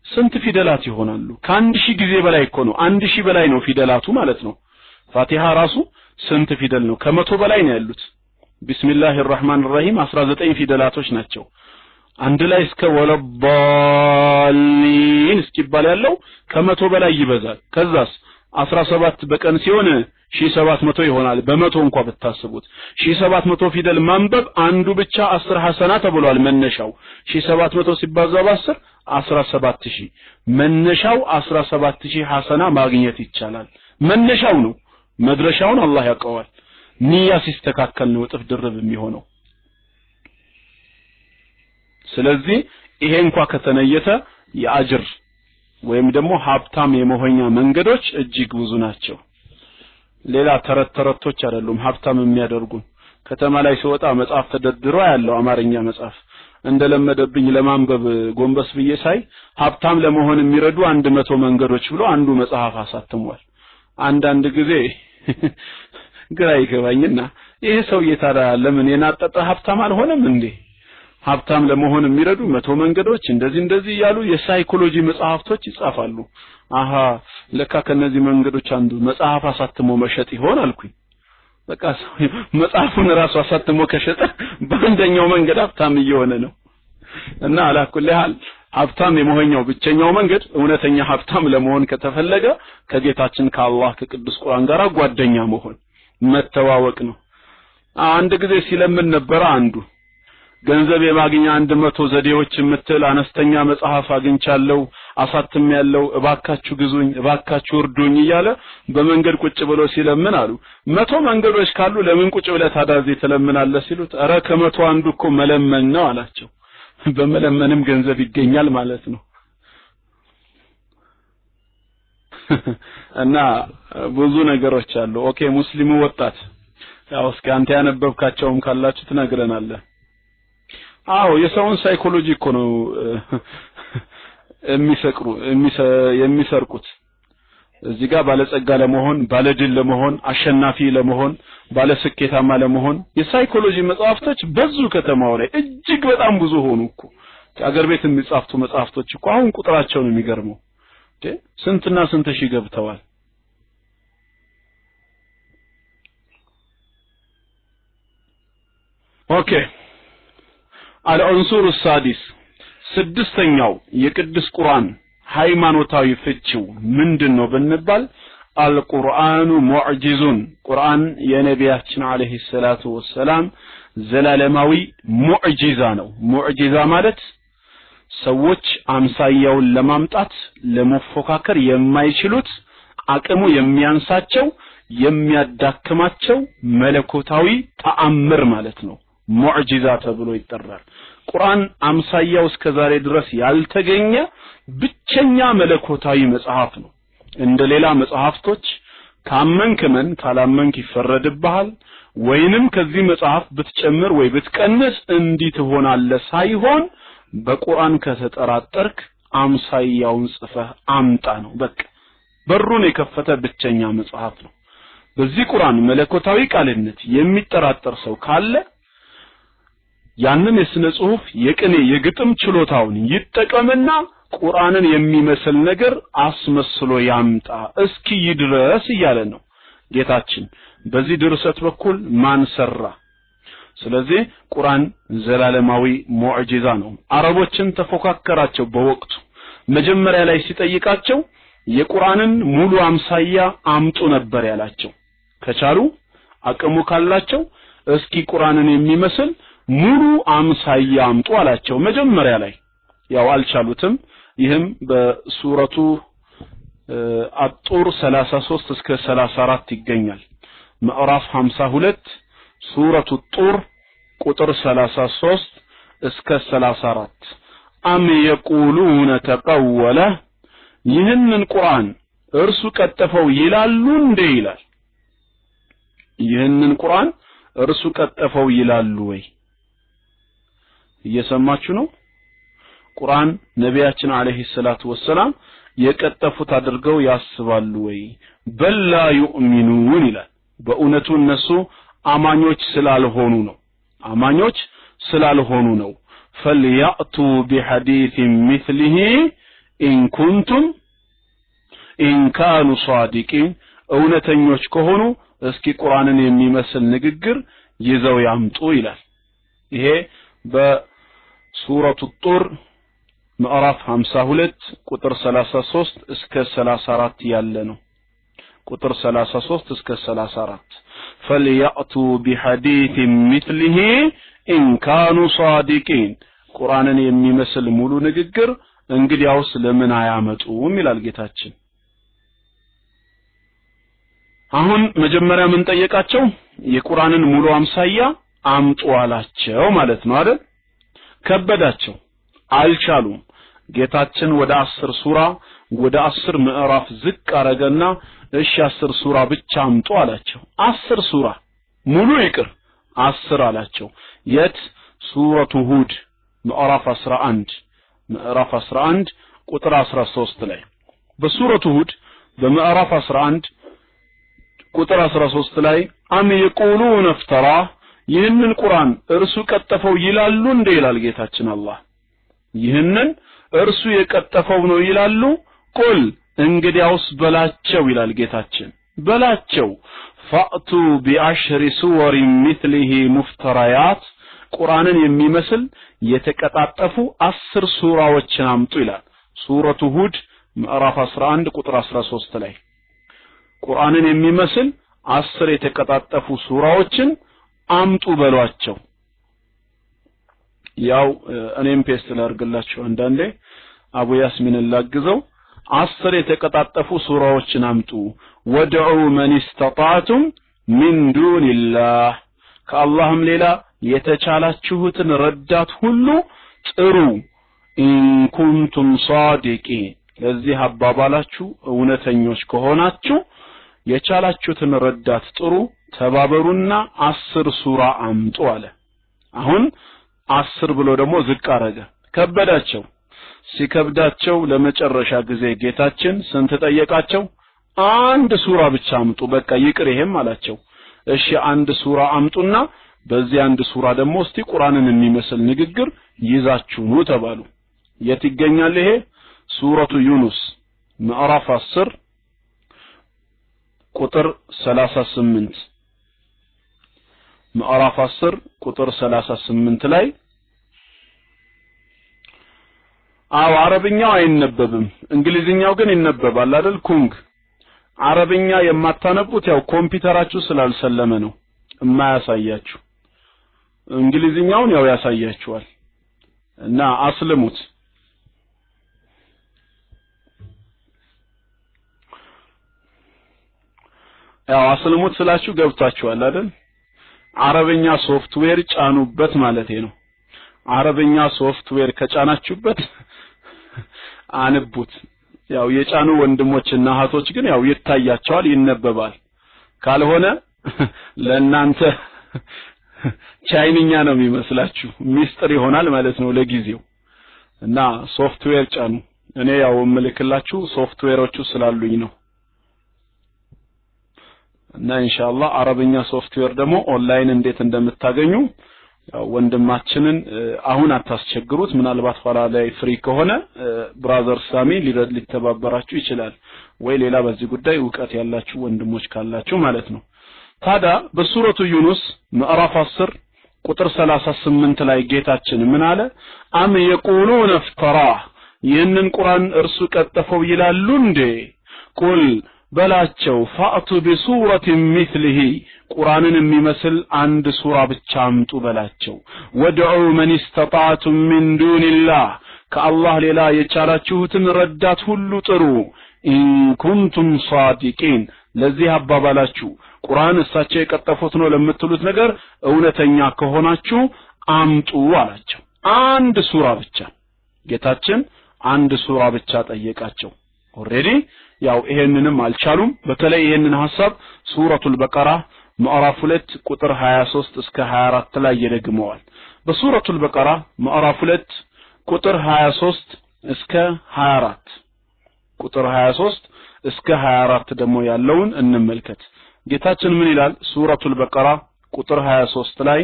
ስንት ፊደላት ይሆናሉ? ከአንድ ሺህ ጊዜ በላይ እኮ ነው። 1000 በላይ ነው ፊደላቱ ማለት ነው። ፋቲሃ ራሱ ስንት ፊደል ነው? ከመቶ በላይ ነው ያሉት። ቢስሚላሂር ረህማኒር ረሂም 19 ፊደላቶች ናቸው። አንድ ላይ እስከ ወለባሊን እስኪባል ያለው ከመቶ በላይ ይበዛል። ከዛስ 17 በቀን ሲሆን 1700 ይሆናል። በመቶ እንኳን ብታስቡት 1700 ፊደል ማንበብ አንዱ ብቻ 10 ሐሰና ተብሏል። መነሻው 1700 ሲባዛ በ10 17000 መነሻው 17000 ሐሰና ማግኘት ይቻላል። መነሻው ነው። መድረሻውን አላህ ያውቀዋል። ንያ ሲስተካከል ነው እጥፍ ድርብ የሚሆነው። ስለዚህ ይሄ እንኳን ከተነየተ የአጅር ወይም ደግሞ ሀብታም የመሆኛ መንገዶች እጅግ ብዙ ናቸው። ሌላ ተረቶች አይደሉም ሀብታም የሚያደርጉን። ከተማ ላይ ሲወጣ መጽሐፍ ተደርድሮ ያለው አማርኛ መጽሐፍ እንደለመደብኝ ለማንበብ ጎንበስ ብዬ ሳይ ሀብታም ለመሆን የሚረዱ 100 መንገዶች ብሎ አንዱ መጽሐፍ አሳትሟል። አንዳንድ ጊዜ ግራ ይገባኝና ይሄ ሰውዬ ታዲያ ለምን የናጠጠ ሀብታም አልሆነም እንዴ? ሀብታም ለመሆን የሚረዱ 100 መንገዶች እንደዚህ ያሉ የሳይኮሎጂ መጽሐፍቶች ይጻፋሉ። አሃ ለካ ከነዚህ መንገዶች አንዱ መጽሐፍ አሳትሞ መሸጥ ይሆን አልኩኝ። በቃ መጽሐፉን ራሱ አሳትሞ ከሸጠ በአንደኛው መንገድ ሀብታም እየሆነ ነው። እና አላኩልሃል ሀብታም የመሆኛው ብቸኛው መንገድ እውነተኛ ሀብታም ለመሆን ከተፈለገ ከጌታችን ከአላህ ከቅዱስ ቁርአን ጋር ጓደኛ መሆን መተዋወቅ ነው። አንድ ጊዜ ሲለምን ነበር አንዱ ገንዘብ የማግኛ 100 ዘዴዎች የምትል አነስተኛ መጽሐፍ አግኝቻለሁ አሳትሜያለሁ እባካችሁ ግዙኝ እባካችሁ እርዱኝ እያለ በመንገድ ቁጭ ብሎ ሲለምን አሉ 100 መንገዶች ካሉ ለምን ቁጭ ብለህ ታዳዚ ተለምናለህ ሲሉት ኧረ ከመቶ አንዱ እኮ መለመን ነው አላቸው። በመለመንም ገንዘብ ይገኛል ማለት ነው። እና ብዙ ነገሮች አሉ። ኦኬ ሙስሊሙ ወጣት ያው እስኪ አንተ ያነበብካቸውም ካላችሁ ትነግረናለህ። አዎ የሰውን ሳይኮሎጂ እኮ ነው የሚሰርቁት። እዚህ ጋር ባለጸጋ ለመሆን ባለድል ለመሆን አሸናፊ ለመሆን ባለስኬታማ ለመሆን የሳይኮሎጂ መጽሐፍቶች በዙ ከተማው ላይ እጅግ በጣም ብዙ ሆኑ እኮ። ከአገር ቤት የሚጻፉ መጽሐፍቶች እኮ አሁን ቁጥራቸው ነው የሚገርመው። ስንትና ስንት ሺህ ገብተዋል። ኦኬ አልዑንሱር السادس ስድስተኛው የቅዱስ ቁርአን ሃይማኖታዊ ፍቺው ምንድነው ብንባል አልቁርአኑ ሙዕጂዙን ቁርአን የነቢያችን አለይሂ ሰላቱ ወሰላም ዘላለማዊ ሙዕጂዛ ነው። ሙዕጂዛ ማለት ሰዎች አምሳያውን ለማምጣት ለመፎካከር የማይችሉት አቅሙ የሚያንሳቸው የሚያዳክማቸው መለኮታዊ ተአምር ማለት ነው። ሙዕጂዛ ተብሎ ይጠራል። ቁርአን አምሳያው እስከዛሬ ድረስ ያልተገኘ ብቸኛ መለኮታዊ መጽሐፍ ነው። እንደሌላ መጽሐፍቶች ካመንክመን ካላመንክ ይፈረድብሃል ወይንም ከዚህ መጽሐፍ ብትጨምር ወይ ብትቀንስ እንዲህ ትሆናለህ ሳይሆን በቁርአን ከተጠራጠርክ አምሳያውን ጽፈህ አምጣ ነው። በቃ በሩን የከፈተ ብቸኛ መጽሐፍ ነው። በዚህ ቁርአን መለኮታዊ ቃልነት የሚጠራጠር ሰው ካለ ያንን የስነ ጽሁፍ የቅኔ የግጥም ችሎታውን ይጠቀምና ቁርአንን የሚመስል ነገር አስመስሎ ያምጣ እስኪ ይድረስ እያለ ነው ጌታችን። በዚህ ድርሰት በኩል ማን ሰራ? ስለዚህ ቁርአን ዘላለማዊ ሙዕጂዛ ነው። አረቦችን ተፎካከራቸው በወቅቱ መጀመሪያ ላይ ሲጠይቃቸው የቁርአንን ሙሉ አምሳያ አምጡ ነበር ያላቸው ከቻሉ አቅሙ ካላቸው እስኪ ቁርአንን የሚመስል ሙሉ አምሳያ አምጡ አላቸው መጀመሪያ ላይ ያው አልቻሉትም ይህም በሱረቱ አጡር 33 እስከ 34 ይገኛል ምዕራፍ 52 ሱረቱ ጡር ቁጥር 33 እስከ 34 አም የቁሉነ ተቀወለ ይህንን ቁርአን እርሱ ቀጠፈው ይላሉ እንዴ ይላል ይህንን ቁርአን እርሱ ቀጠፈው ይላሉ ወይ እየሰማችሁ ነው ቁርአን ነቢያችን አለይሂ ሰላቱ ወሰለም የቀጠፉት አድርገው ያስባሉ ወይ በላ ይኡሚኑን ይላል በእውነቱ እነሱ አማኞች ስላልሆኑ ነው فليأتوا بحديث مثله إن كانوا صادقين እውነተኞች ከሆኑ እስኪ ቁርአንን የሚመስል ንግግር ይዘው ያምጡ ይላል ይሄ በሱረቱ ጡር ምዕራፍ 52 ቁጥር 33 እስከ 34 ያለ ነው ቁጥር 33 እስከ 34 فليأتوا بحديث مثله إن كانوا صادقين ቁርአንን የሚመስል ሙሉ ንግግር እንግዲያውስ ለምን አያመጡም ይላል ጌታችን አሁን መጀመሪያ ምን ጠየቃቸው የቁርአንን ሙሉ አምሳያ አምጡ አላቸው ማለት ነው አይደል ከበዳቸው አልቻሉም ጌታችን ወደ 10 ሱራ ወደ 10 ምዕራፍ ዝቅ አረገና እሺ 10 ሱራ ብቻ አምጡ አላቸው 10 ሱራ ሙሉ ይቅር 10 አላቸው የት ሱረቱ ሁድ ምዕራፍ 11 ቁጥር 13 ላይ በሱረቱ ሁድ በምዕራፍ 11 ቁጥር 13 ላይ አም የቁሉነ ፍተራ ይህንን ቁርአን እርሱ ቀጠፈው ይላሉ እንዴ ይላል ጌታችን አላህ ይህንን እርሱ የቀጠፈው ነው ይላሉ ቁል እንግዲያውስ በላቸው ይላል ጌታችን በላቸው ፈአቱ ቢአሽሪ ሱወር مثله ሙፍተራያት ቁርአንን የሚመስል የተቀጣጠፉ 10 ሱራዎችን አምጡ ይላል ሱረቱ ሁድ ምዕራፍ 11 ቁጥር 13 ላይ ቁርአንን የሚመስል 10 የተቀጣጠፉ ሱራዎችን አምጡ በሏቸው ያው እኔም ፔስት ላርግላችሁ አንዳንዴ አቡ ያስሚን ላግዘው 10 የተቀጣጠፉ ሱራዎችን አምጡ ወድዑ መን استطعتم من دون الله ከአላህም ሌላ የተቻላችሁትን ረዳት ሁሉ ጥሩ ኢን ኩንቱም صادقين ለዚህ አባባላችሁ እውነተኞች ከሆናችሁ የቻላችሁትን ረዳት ጥሩ ተባበሩና 10 ሱራ አምጡ አለ አሁን 10 ብሎ ደግሞ ዝቅ አረገ ከበዳቸው ሲከብዳቸው ለመጨረሻ ጊዜ ጌታችን ስንት ጠየቃቸው አንድ ሱራ ብቻ አምጡ በቃ ይቅር ይሄም አላቸው እሺ አንድ ሱራ አምጡና በዚህ አንድ ሱራ ደግሞ እስቲ ቁርአንን የሚመስል ንግግር ይዛችሁ ነው ተባሉ የት ይገኛል ይሄ ሱረቱ ዩኑስ ምዕራፍ 10 ቁጥር 38 ምዕራፍ 10 ቁጥር 38 ላይ አረብኛው አይነበብም እንግሊዝኛው ግን ይነበባል አይደል ኩንግ አረብኛ የማታነቡት ያው ኮምፒውተራችሁ ስላልሰለመ ነው የማያሳያችሁ እንግሊዝኛውን ያው ያሳያችኋል እና አስልሙት ያው አስልሙት ስላችሁ ገብታችኋል አይደል አረብኛ ሶፍትዌር ጫኑበት ማለቴ ነው አረብኛ ሶፍትዌር ከጫናችሁበት አንቡት ያው የጫኑ ወንድሞችና እህቶች ግን ያው ይታያቸዋል ይነበባል ካልሆነ ለእናንተ ቻይንኛ ነው የሚመስላችሁ ሚስጥር ይሆናል ማለት ነው ለጊዜው እና ሶፍትዌር ጫኑ እኔ ያው መልክላችሁ ሶፍትዌሮቹ ስላሉኝ ነው እና ኢንሻአላህ አረብኛ ሶፍትዌር ደግሞ ኦንላይን እንዴት እንደምታገኙ ያው ወንድማችንን አሁን አታስቸግሩት ምናልባት ኋላ ላይ ፍሪ ከሆነ ብራዘር ሳሚ ሊተባበራችሁ ይችላል ወይ ሌላ በዚህ ጉዳይ ዕውቀት ያላችሁ ወንድሞች ካላችሁ ማለት ነው ታዳ በሱረቱ ዩኑስ ምዕራፍ 10 ቁጥር 38 ላይ ጌታችን ምን አለ አም የቁሉነ ፍተራ ይህንን ቁርአን እርሱ ቀጠፈው ይላሉ እንዴ ቁል በላቸው ፈአቱ ቢሱረة مثله ቁርአንን የሚመስል አንድ ሱራ ብቻ አምጡ በላቸው ወድዑ መን استطعتم من دون الله ከአላህ ሌላ የቻላችሁትን ረዳት ሁሉ ጥሩ ኢን ኩንቱም ሷዲቂን ለዚህ አባባላችሁ ቁርአን እሳቸው የቀጠፉት ነው ለምትሉት ነገር እውነተኛ ከሆናችሁ አምጡ አላቸው አንድ ሱራ ብቻ ጌታችን አንድ ሱራ ብቻ ጠየቃቸው ኦሬዲ ያው ይሄንንም አልቻሉም በተለይ ይሄንን ሐሳብ ሱረቱል በቀራ ምዕራፍ 2 ቁጥር 23 እስከ 24 ላይ ይደግመዋል በሱረቱል በቀራ ምዕራፍ 2 ቁጥር 23 እስከ 24 ቁጥር 23 እስከ 24 ደግሞ ያለውን እንመልከት ጌታችን ምን ይላል ሱረቱል በቀራ ቁጥር 23 ላይ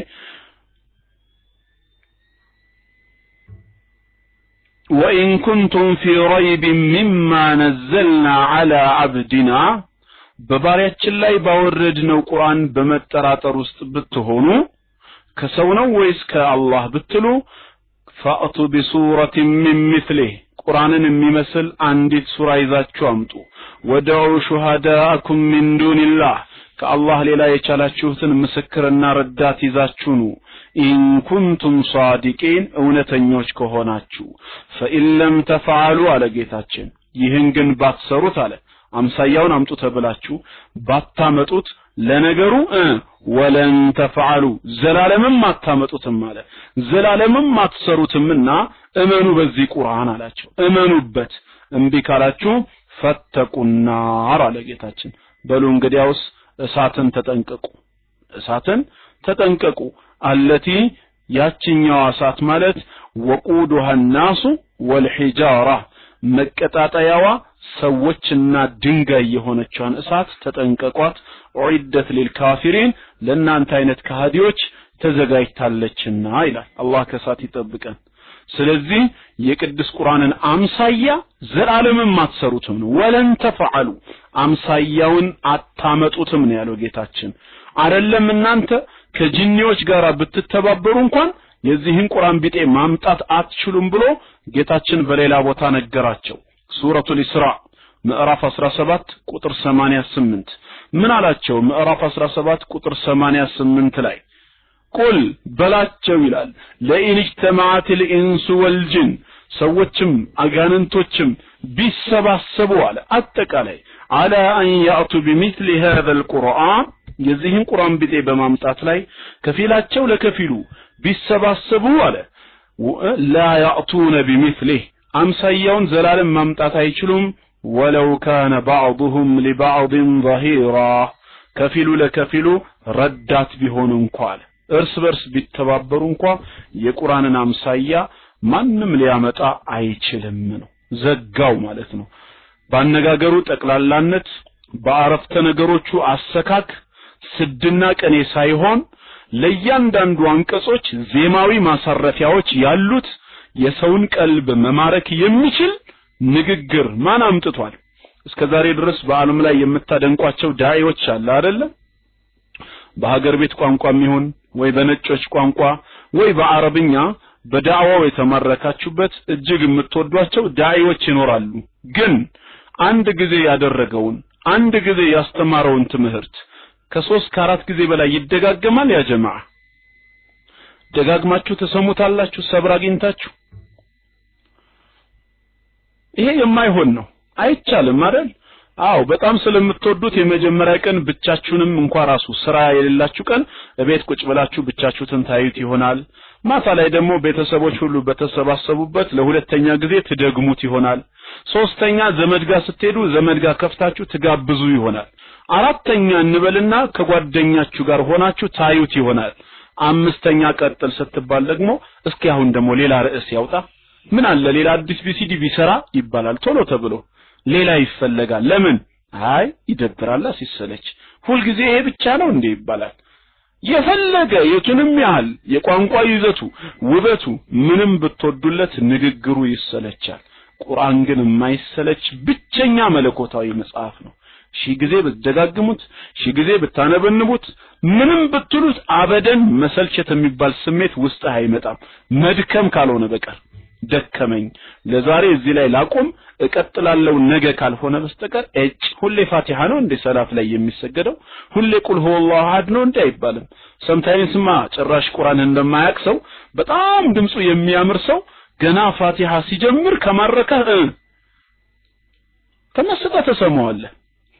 وإن كنتم في ريب مما نزلنا على عبدنا በባሪያችን ላይ ባወረድነው ቁርአን በመጠራጠር ውስጥ ብትሆኑ ከሰው ነው ወይስ ከአላህ ብትሉ ፈአቱ ቢሱረة من مثله ቁርአንን የሚመስል አንዲት ሱራ ይዛችሁ አምጡ ወደዑ ሹሃዳአኩም من دون الله ከአላህ ሌላ የቻላችሁትን ምስክርና ረዳት ይዛችሁ ኑ ኢን ኩንቱም ሷዲቂን እውነተኞች ከሆናችሁ ፈኢን ለም ተፈዓሉ አለ ጌታችን ይህን ግን ባትሰሩት አለ አምሳያውን አምጡ ተብላችሁ ባታመጡት ለነገሩ ወለን ተፈዓሉ ዘላለምም አታመጡትም አለ ዘላለምም አትሰሩትምና እመኑ በዚህ ቁርአን አላቸው እመኑበት እንቢ ካላችሁ ፈተቁናር አለ ጌታችን በሉ እንግዲያውስ እሳትን ተጠንቀቁ አለቲ ያችኛው እሳት ማለት ወቁዱሃ الناس والحجاره መቀጣጣያዋ ሰዎችና ድንጋይ የሆነችውን እሳት ተጠንቀቋት ኡዒደት ለልካፊሪን ለናንተ አይነት ከሃዲዎች ተዘጋጅታለችና ይላል አላህ ከእሳት ይጠብቀን ስለዚህ የቅዱስ ቁርአንን አምሳያ ዘላለምም አትሰሩትም ነው ወለን ተፈዓሉ አምሳያውን አታመጡትም ነው ያለው ጌታችን አይደለም እናንተ ከጂኒዎች ጋር ብትተባበሩ እንኳን የዚህን ቁርአን ቢጤ ማምጣት አትችሉም ብሎ ጌታችን በሌላ ቦታ ነገራቸው ሱረቱል ኢስራ ምዕራፍ 17 ቁጥር 88 ምን አላቸው ምዕራፍ 17 ቁጥር 88 ላይ ቁል በላቸው ይላል ለኢን اجتمعت الانس والجن ሰዎችም አጋንንቶችም ቢሰባሰቡ አለ አጠቃላይ على ان ياتوا بمثل هذا القران የዚህን ቁርአን ቢጤ በማምጣት ላይ ከፊላቸው ለከፊሉ ቢሰባሰቡ አለ لا ياتون بمثله አምሳያውን ዘላለም ማምጣት አይችሉም ولو كان بعضهم لبعض ظهيرا ከፊሉ ለከፊሉ ረዳት ቢሆኑ እንኳን እርስ በርስ ቢተባበሩ እንኳን የቁርአንን አምሳያ ማንንም ሊያመጣ አይችልም ነው ዘጋው ማለት ነው ባነጋገሩ ጠቅላላነት በአረፍተ ነገሮቹ አሰካክ ስድና ቀኔ ሳይሆን ለያንዳንዱ አንቀጾች ዜማዊ ማሳረፊያዎች ያሉት የሰውን ቀልብ መማረክ የሚችል ንግግር ማን አምጥቷል እስከዛሬ ድረስ በአለም ላይ የምታደንቋቸው ዳዒዎች አለ አይደለ በሀገር ቤት ቋንቋም ይሁን ወይ በነጮች ቋንቋ ወይ በአረብኛ በዳዕዋው የተመረካችሁበት እጅግ የምትወዷቸው ዳዒዎች ይኖራሉ ግን አንድ ጊዜ ያደረገውን አንድ ጊዜ ያስተማረውን ትምህርት ከ3 ከ4 ጊዜ በላይ ይደጋገማል ያ ጀማዓ ደጋግማችሁ ተሰሙታላችሁ ሰብር አግኝታችሁ ይሄ የማይሆን ነው አይቻልም አይደል አው በጣም ስለምትወዱት የመጀመሪያ ቀን ብቻችሁንም እንኳን ራሱ ስራ የሌላችሁ ቀን በቤት ቁጭ ብላችሁ ብቻችሁን ታዩት ይሆናል ማታ ላይ ደግሞ ቤተሰቦች ሁሉ በተሰባሰቡበት ለሁለተኛ ጊዜ ትደግሙት ይሆናል ሶስተኛ ዘመድ ጋር ስትሄዱ ዘመድ ጋር ከፍታችሁ ትጋብዙ ይሆናል አራተኛ እንበልና ከጓደኛችሁ ጋር ሆናችሁ ታዩት ይሆናል አምስተኛ ቀጥል ስትባል ደግሞ እስኪ አሁን ደግሞ ሌላ ርዕስ ያውጣ ምን አለ ሌላ አዲስ ቢሲዲ ቢሰራ ይባላል ቶሎ ተብሎ ሌላ ይፈልጋል ለምን አይ ይደብራል ሲሰለች ሁሉ ጊዜ ይሄ ብቻ ነው እንዴ ይባላል የፈለገ የቱንም ያህል የቋንቋ ይዘቱ ውበቱ ምንም ብትወዱለት ንግግሩ ይሰለቻል ቁርአን ግን የማይሰለች ብቸኛ መለኮታዊ መጽሐፍ ነው ሺ ጊዜ በተደጋግሙት ሺ ጊዜ በታነበንቡት ምንም ብትሉት አበደን መሰልቸት የሚባል ስሜት ውስጥ አይመጣም መድከም ካልሆነ በቀር ደከመኝ ለዛሬ እዚህ ላይ ላቆም እቀጥላለሁ ነገ ካልሆነ በስተቀር ሁሌ ፋቲሃ ነው እንደ ሰላት ላይ የሚሰገደው ሁሌ ቁል ሁወላሁ አሐድ ነው እንደ አይባልም sometimes ማ ጭራሽ ቁርአን እንደማያውቅ ሰው በጣም ድምጹ የሚያምር ሰው ገና ፋቲሃ ሲጀምር ከማረከ ተመስጠ ተሰማዋለህ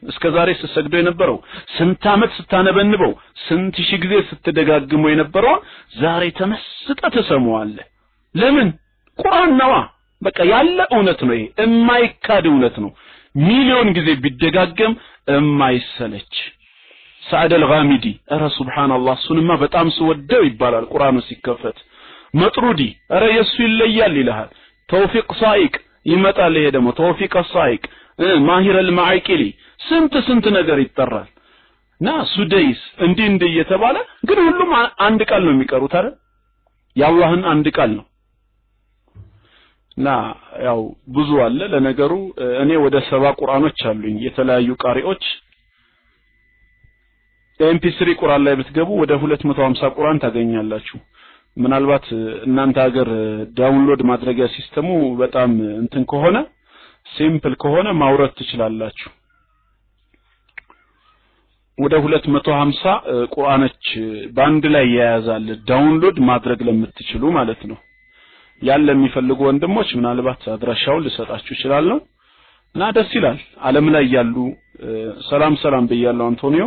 እስከዛሬ ስትሰግዶ የነበረው ስንት አመት ስታነበንበው ስንት ሺህ ጊዜ ስትደጋግመው የነበረው ዛሬ ተመስጠ ተሰማዋለህ ለምን ቁርአን ነው በቃ ያለ እውነት ነው የማይካድ እውነት ነው ሚሊዮን ጊዜ ቢደጋገም የማይሰለች ሰዓድ አልጋሚዲ አረ ሱብሃንአላህ ሱንማ በጣም ስወደው ይባላል ቁርአኑ ሲከፈት መጥሩዲ አረ የሱ ይለያል ይልሃል ተውፊቅ ሳይቅ ይመጣል ይሄ ደግሞ ተውፊቅ ሳይቅ ማሂር አልማዓቂሊ ስንት ነገር ይጠራል ና ሱደይስ እንዴ እየተባለ ግን ሁሉም አንድ ቃል ነው የሚቀሩት አይደል ያላህን አንድ ቃል ነው ና ያው ብዙ አለ ለነገሩ እኔ ወደ 7 ቁርአኖች አሉኝ የተለያዩ ቃሪዎች MP3 ቁርአን ላይ ብትገቡ ወደ 250 ቁርአን ታገኛላችሁ ምናልባት እናንተ ሀገር ዳውንሎድ ማድረጊያ ሲስተሙ በጣም እንትን ከሆነ ሲምፕል ከሆነ ማውረድ ትችላላችሁ ወደ 250 ቁርአኖች ባንድ ላይ ያያዛል ዳውንሎድ ማድረግ ለምትችሉ ማለት ነው ያለ የሚፈልጉ ወንድሞች ምናልባት አድራሻውን ልሰጣችሁ ይችላል እና ደስ ይላል ዓለም ላይ ያሉ ሰላም በያለው አንቶኒዮ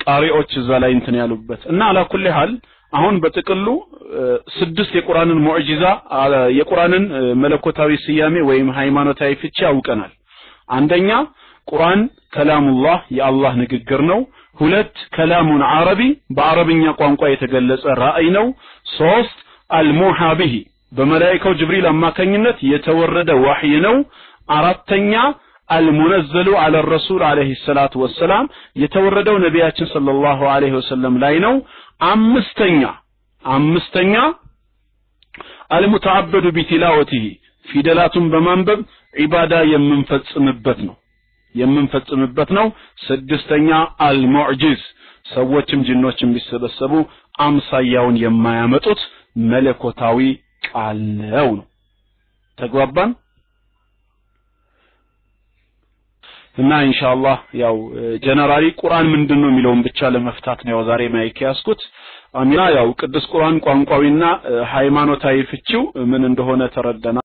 ቃሪዎች እዛ ላይ እንትን ያሉበት እና አላኩል ሐል አሁን በጥቅሉ 6 የቁርአንን ሙዕጂዛ የቁርአንን መለኮታዊ ስያሜ ወይም ሃይማኖታዊ ፍቺ አውቀናል አንደኛ ቁርአን ከላሙላህ የአላህ ንግግር ነው 2 ከላሙን አረቢ በአረብኛ ቋንቋ የተገለጸ ራእይ ነው 3 አልሙሃ ቢሂ በመላእክቱ ጅብሪል አማካኝነት የተወረደ ወህይ ነው አራተኛ المنزل على الرسول عليه الصلاة والسلام የተወረደው ነብያችን ሰለላሁ ዐለይሂ ወሰለም ላይ ነው አምስተኛ المتعبد بتلاوته ፊደላቱን በማንበብ ዒባዳ የምንፈጽምበት ነው ስድስተኛ المعجز ሰዎችም ጂኖችም ቢሰበሰቡ አምሳያውን የማያመጡት መለኮታዊ ቃል ነው ተግባባን እና ኢንሻአላህ ያው ጀነራሊ ቁርአን ምንድነው የሚለውን ብቻ ለመፍታት ነው ዛሬ ማይክ ያስኩት አሚና ያው ቅዱስ ቁርአን ቋንቋዊና ሃይማኖታዊ ፍቺው ምን እንደሆነ ተረዳና